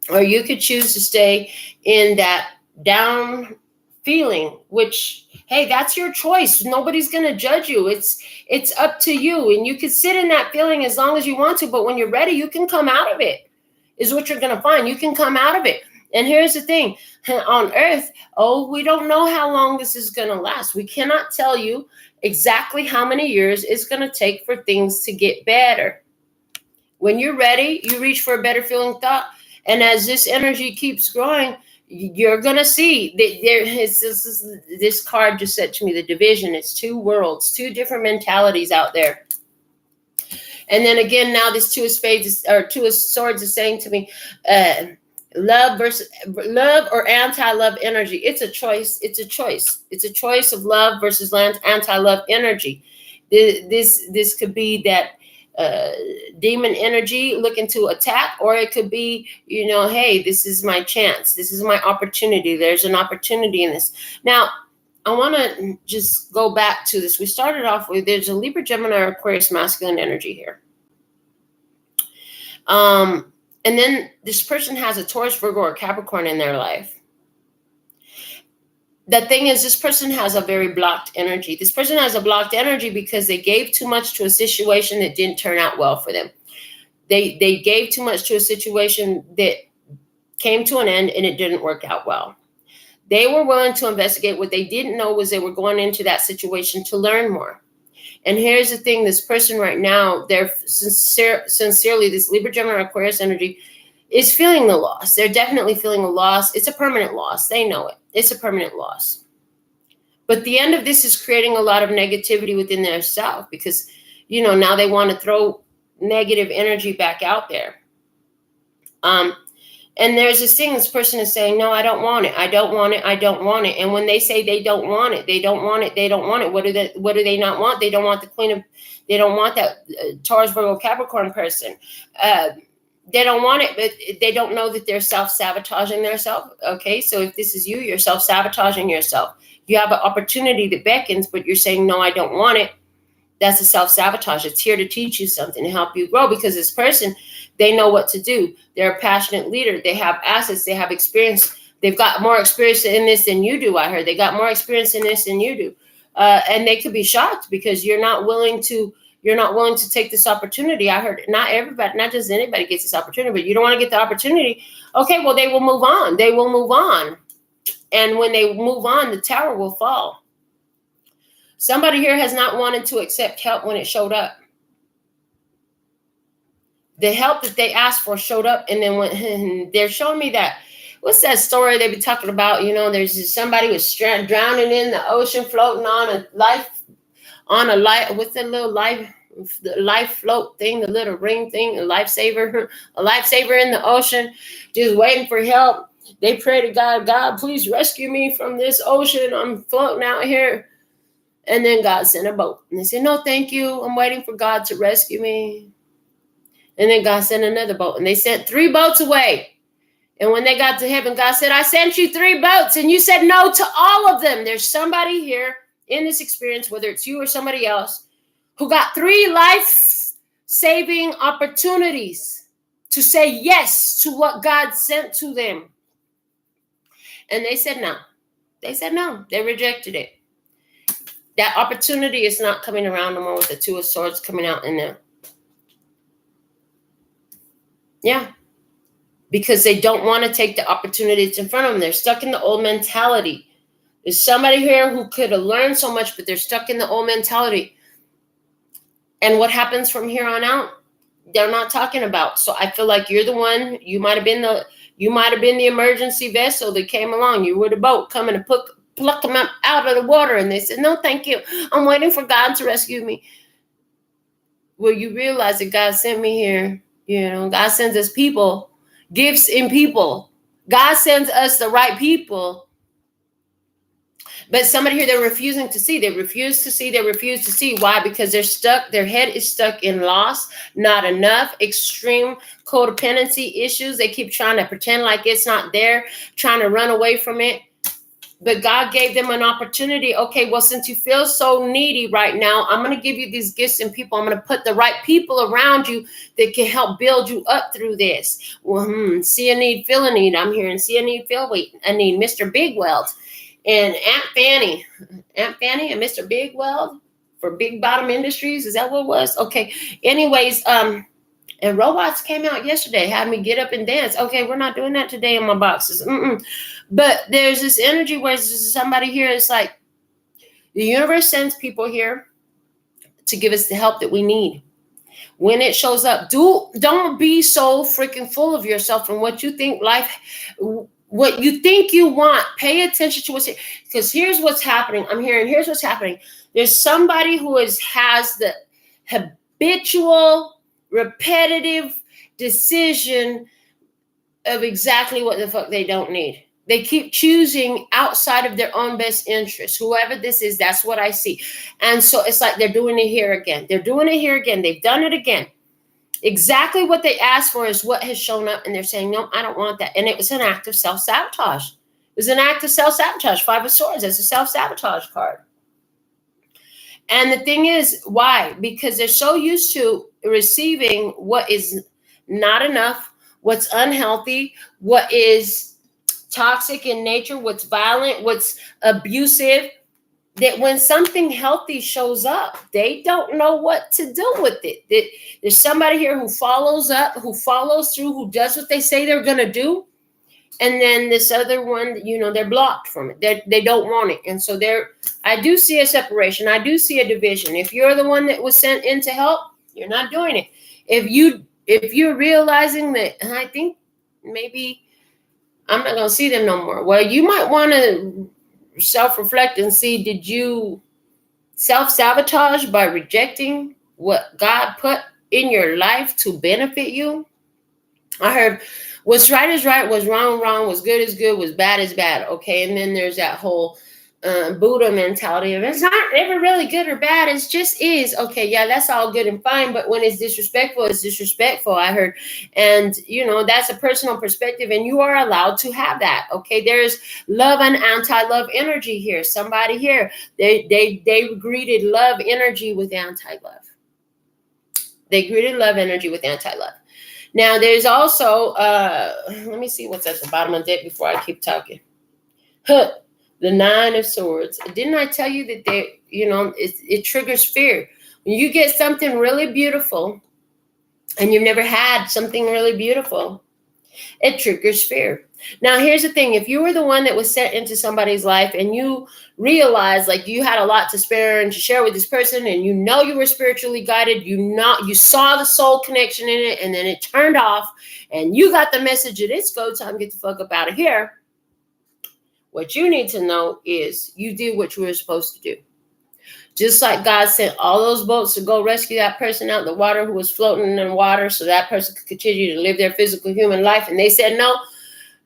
or you could choose to stay in that down feeling, which, hey, that's your choice. Nobody's going to judge you. It's up to you. And you can sit in that feeling as long as you want to, but when you're ready, you can come out of it, is what you're going to find. You can come out of it. And here's the thing, on Earth, we don't know how long this is going to last. We cannot tell you exactly how many years it's going to take for things to get better. When you're ready, you reach for a better feeling thought. And as this energy keeps growing, you're going to see that there is this card just said to me, the division. It's 2 worlds, 2 different mentalities out there. And then again, now this 2 of spades or 2 of swords is saying to me, love or anti-love energy. It's a choice. It's a choice of love versus anti-love energy. This could be that demon energy looking to attack, or it could be, hey, this is my chance. This is my opportunity. There's an opportunity in this. Now, I want to just go back to this. We started off with, there's a Libra, Gemini, or Aquarius masculine energy here. And then this person has a Taurus, Virgo, or Capricorn in their life. The thing is, this person has a very blocked energy. This person has a blocked energy because they gave too much to a situation that didn't turn out well for them. They gave too much to a situation that came to an end and it didn't work out well. They were willing to investigate. What they didn't know was they were going into that situation to learn more. And here's the thing, this person right now, they're sincerely, this Libra, Gemini, Aquarius energy is feeling the loss. They're definitely feeling a loss. It's a permanent loss. They know it. It's a permanent loss. But the end of this is creating a lot of negativity within their self because, now they want to throw negative energy back out there. And there's this thing, this person is saying, no, I don't want it. I don't want it. I don't want it. And when they say they don't want it, they don't want it. They don't want it. What do they not want? They don't want they don't want that Taurus, Virgo, Capricorn person. They don't want it, but they don't know that they're self-sabotaging themselves. Okay, so if this is you, you're self-sabotaging yourself. You have an opportunity that beckons, but you're saying, no, I don't want it. That's a self-sabotage. It's here to teach you something, to help you grow, because this person, they know what to do. They're a passionate leader. They have assets. They have experience. They've got more experience in this than you do, I heard. They got more experience in this than you do. And they could be shocked because you're not willing to take this opportunity. I heard not everybody, not just anybody gets this opportunity, but you don't want to get the opportunity. Okay, well, they will move on. They will move on. And when they move on, the tower will fall. Somebody here has not wanted to accept help when it showed up. The help that they asked for showed up, and then when they're showing me that what's that story they be talking about? You know, there's somebody was drowning in the ocean, floating on a life, what's that little life, the life float thing, the little ring thing, a lifesaver in the ocean, just waiting for help. They pray to God, God, please rescue me from this ocean. I'm floating out here. And then God sent a boat. And they said, no, thank you. I'm waiting for God to rescue me. And then God sent another boat. And they sent 3 boats away. And when they got to heaven, God said, I sent you 3 boats. And you said no to all of them. There's somebody here in this experience, whether it's you or somebody else, who got 3 life-saving opportunities to say yes to what God sent to them. And they said no. They said no. They rejected it. That opportunity is not coming around no more with the 2 of Swords coming out in there. Yeah. Because they don't want to take the opportunity that's in front of them. They're stuck in the old mentality. There's somebody here who could have learned so much, but they're stuck in the old mentality. And what happens from here on out, they're not talking about. So I feel like you're the one. You might have been the emergency vessel that came along. You were the boat coming to pluck them out of the water. And they said, no, thank you. I'm waiting for God to rescue me. Well, you realize that God sent me here. You know, God sends us people, gifts in people. God sends us the right people. But somebody here, they're refusing to see. They refuse to see. They refuse to see. Why? Because they're stuck. Their head is stuck in loss, not enough, extreme codependency issues. They keep trying to pretend like it's not there, trying to run away from it. But God gave them an opportunity. Okay, well, since you feel so needy right now, I'm going to give you these gifts and people. I'm going to put the right people around you that can help build you up through this. Well, see a need, feel a need. I'm hearing see a need, feel a need. Mr. Big Weld and Aunt Fanny and Mr. Big Weld for Big Bottom Industries. Is that what it was? Okay. Anyways, and robots came out yesterday, had me get up and dance. Okay, we're not doing that today in my boxes. But there's this energy where there's somebody here. It's like the universe sends people here to give us the help that we need. When it shows up, don't be so freaking full of yourself and what you think what you think you want. Pay attention to what's here. Because here's what's happening. I'm hearing, here's what's happening. There's somebody who has the habitual, repetitive decision of exactly what the fuck they don't need. They keep choosing outside of their own best interest. Whoever this is, that's what I see. And so it's like they're doing it here again. They're doing it here again. They've done it again. Exactly what they asked for is what has shown up. And they're saying, no, I don't want that. And it was an act of self-sabotage. It was an act of self-sabotage. 5 of Swords. That's a self-sabotage card. And the thing is, why? Because they're so used to receiving what is not enough, what's unhealthy, what is toxic in nature, what's violent, what's abusive, that when something healthy shows up, they don't know what to do with it. There's somebody here who follows up, who follows through, who does what they say they're going to do. And then this other one, you know, they're blocked from it. They don't want it. And so I do see a separation. I do see a division. If you're the one that was sent in to help, you're not doing it. If you're realizing that, and I think maybe I'm not going to see them no more. Well, you might want to self-reflect and see, did you self-sabotage by rejecting what God put in your life to benefit you? I heard what's right is right, what's wrong, wrong, what's good is good, what's bad is bad. Okay. And then there's that whole Buddha mentality of it's not ever really good or bad. It just is. Okay. Yeah, that's all good and fine. But when it's disrespectful, it's disrespectful. I heard. And, you know, that's a personal perspective and you are allowed to have that. Okay. There's love and anti-love energy here. Somebody here, they greeted love energy with anti-love. They greeted love energy with anti-love. Now, there's also, let me see what's at the bottom of that before I keep talking. The 9 of Swords. Didn't I tell you that it triggers fear? When you get something really beautiful and you've never had something really beautiful, It triggers fear. Now, here's the thing. If you were the one that was sent into somebody's life and you realized like you had a lot to spare and to share with this person, and you know you were spiritually guided, you saw the soul connection in it, and then it turned off, and you got the message that it's go time, get the fuck up out of here. What you need to know is you did what you were supposed to do. Just like God sent all those boats to go rescue that person out in the water who was floating in the water so that person could continue to live their physical human life. And they said, no,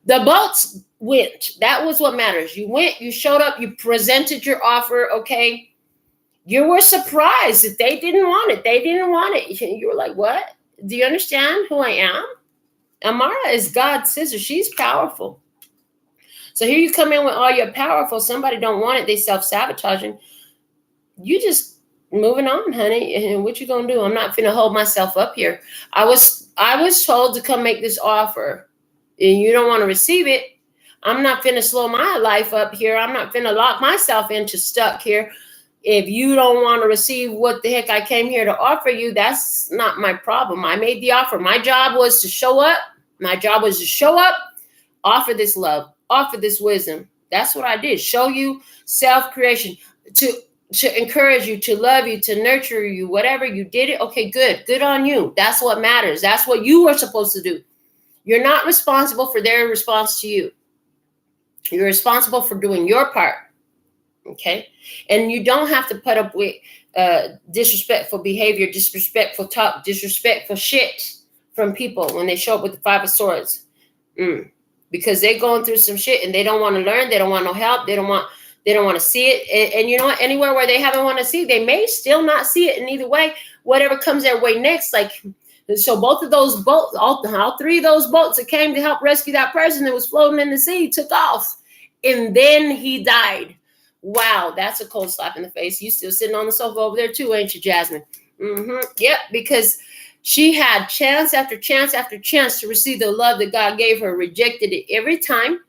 the boats went. That was what matters. You went, you showed up, you presented your offer, okay? You were surprised that they didn't want it. They didn't want it. You were like, what? Do you understand who I am? Amara is God's sister. She's powerful. So here you come in with all your powerful. Somebody don't want it. They self-sabotaging. You just moving on, honey. And what you gonna do? I'm not finna hold myself up here. I was told to come make this offer, and you don't want to receive it. I'm not finna slow my life up here. I'm not finna lock myself into stuck here. If you don't want to receive what the heck I came here to offer you, that's not my problem. I made the offer. My job was to show up. My job was to show up, offer this love, offer this wisdom. That's what I did. Show you self-creation, to encourage you, to love you, to nurture you, whatever you did it. Okay, good. Good on you. That's what matters. That's what you were supposed to do. You're not responsible for their response to you. You're responsible for doing your part. Okay. And you don't have to put up with disrespectful behavior, disrespectful talk, disrespectful shit from people when they show up with the 5 of Swords. Because they're going through some shit and they don't want to learn. They don't want no help. They don't want to see it. And you know what? Anywhere where they haven't want to see it, they may still not see it in either way. Whatever comes their way next. Like, so both of those boats, all 3 of those boats that came to help rescue that person that was floating in the sea took off. And then he died. Wow, that's a cold slap in the face. You still sitting on the sofa over there too, ain't you, Jasmine? Yep, because she had chance after chance after chance to receive the love that God gave her, rejected it every time.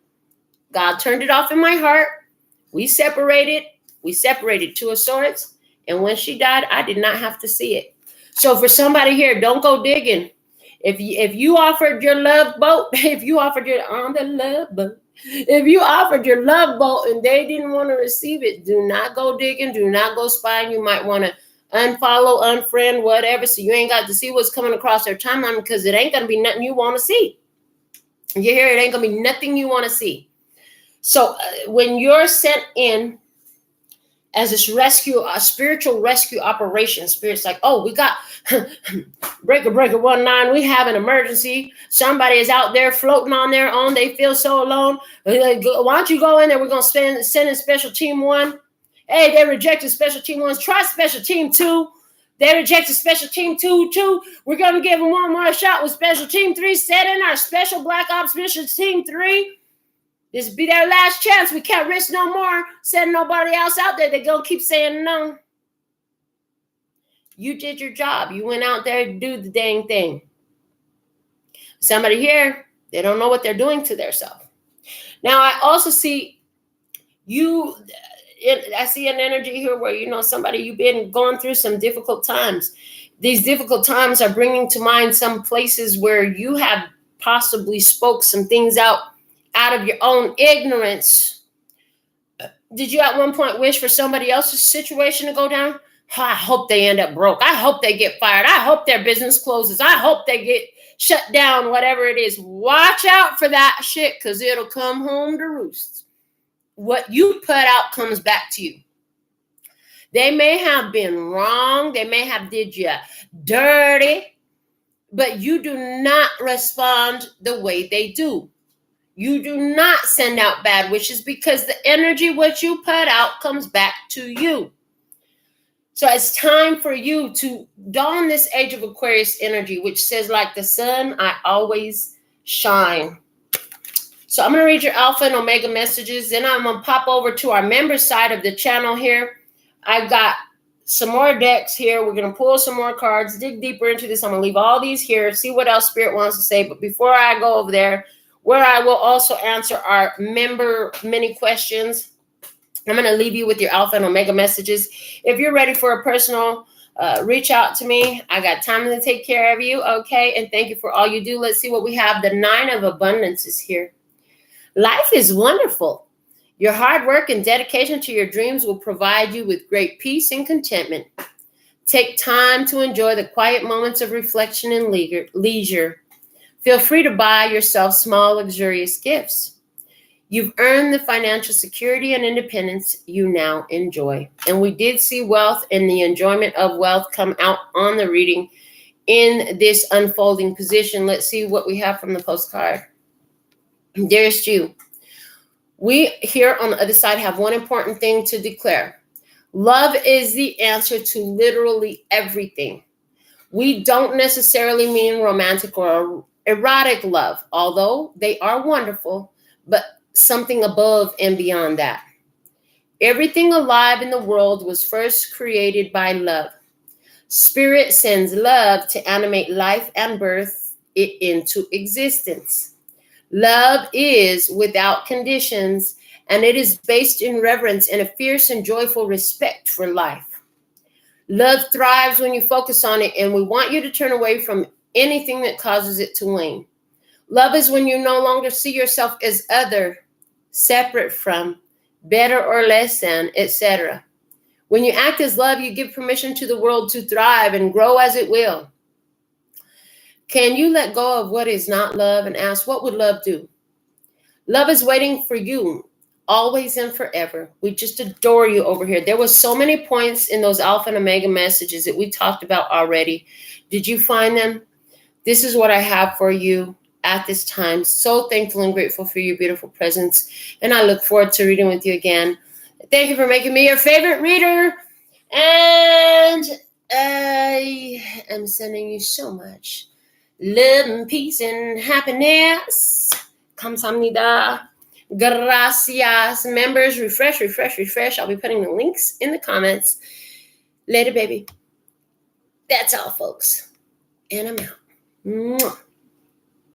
God turned it off in my heart. We separated 2 of Swords. And when she died, I did not have to see it. So for somebody here, don't go digging. If you offered your love boat, if you offered your love boat and they didn't want to receive it, do not go digging. Do not go spying. You might want to unfollow, unfriend, whatever. So you ain't got to see what's coming across their timeline, because it ain't going to be nothing you want to see. You hear? It ain't going to be nothing you want to see. So when you're sent in as this spiritual rescue operation, Spirit's like, oh, we got breaker 19. We have an emergency. Somebody is out there floating on their own. They feel so alone. Like, why don't you go in there? We're going to send in special team 1. Hey, they rejected special team 1. Try special team 2. They rejected special team 2 too. We're going to give them one more shot with special team 3. Set in our special black ops special team 3. This be their last chance. We can't risk no more. Send nobody else out there. They're going to keep saying no. You did your job. You went out there to do the dang thing. Somebody here, they don't know what they're doing to themselves. Now, I also see I see an energy here where, somebody, you've been going through some difficult times. These difficult times are bringing to mind some places where you have possibly spoke some things out of your own ignorance. Did you at one point wish for somebody else's situation to go down? I hope they end up broke. I hope they get fired. I hope their business closes. I hope they get shut down, whatever it is. Watch out for that shit, because it'll come home to roost. What you put out comes back to you. They may have been wrong. They may have did you dirty, but you do not respond the way they do. You do not send out bad wishes, because the energy what you put out comes back to you. So it's time for you to dawn this age of Aquarius energy, which says, like the sun, I always shine. So I'm going to read your Alpha and Omega messages. Then I'm going to pop over to our member side of the channel here. I've got some more decks here. We're going to pull some more cards, dig deeper into this. I'm going to leave all these here, see what else Spirit wants to say. But before I go over there, where I will also answer our member mini questions, I'm going to leave you with your Alpha and Omega messages. If you're ready for a personal reach out to me. I got time to take care of you, okay? And thank you for all you do. Let's see what we have. The 9 of Abundance is here. Life is wonderful. Your hard work and dedication to your dreams will provide you with great peace and contentment. Take time to enjoy the quiet moments of reflection and leisure. Feel free to buy yourself small, luxurious gifts. You've earned the financial security and independence you now enjoy. And we did see wealth and the enjoyment of wealth come out on the reading in this unfolding position. Let's see what we have from the postcard. Dearest you, we here on the other side have one important thing to declare. Love is the answer to literally everything. We don't necessarily mean romantic or erotic love, although they are wonderful, but something above and beyond that. Everything alive in the world was first created by love. Spirit sends love to animate life and birth it into existence. Love is without conditions, and it is based in reverence and a fierce and joyful respect for life. Love thrives when you focus on it, and we want you to turn away from anything that causes it to wane. Love is when you no longer see yourself as other, separate from, better or less than, etc. When you act as love, you give permission to the world to thrive and grow as it will. Can you let go of what is not love and ask, what would love do? Love is waiting for you, always and forever. We just adore you over here. There was so many points in those Alpha and Omega messages that we talked about already. Did you find them? This is what I have for you at this time. So thankful and grateful for your beautiful presence. And I look forward to reading with you again. Thank you for making me your favorite reader. And I am sending you so much love and peace and happiness. 𝓔𝓷𝓮𝓻𝓰. Members, refresh. I'll be putting the links in the comments. Later, baby. That's all, folks. And I'm out. Mwah.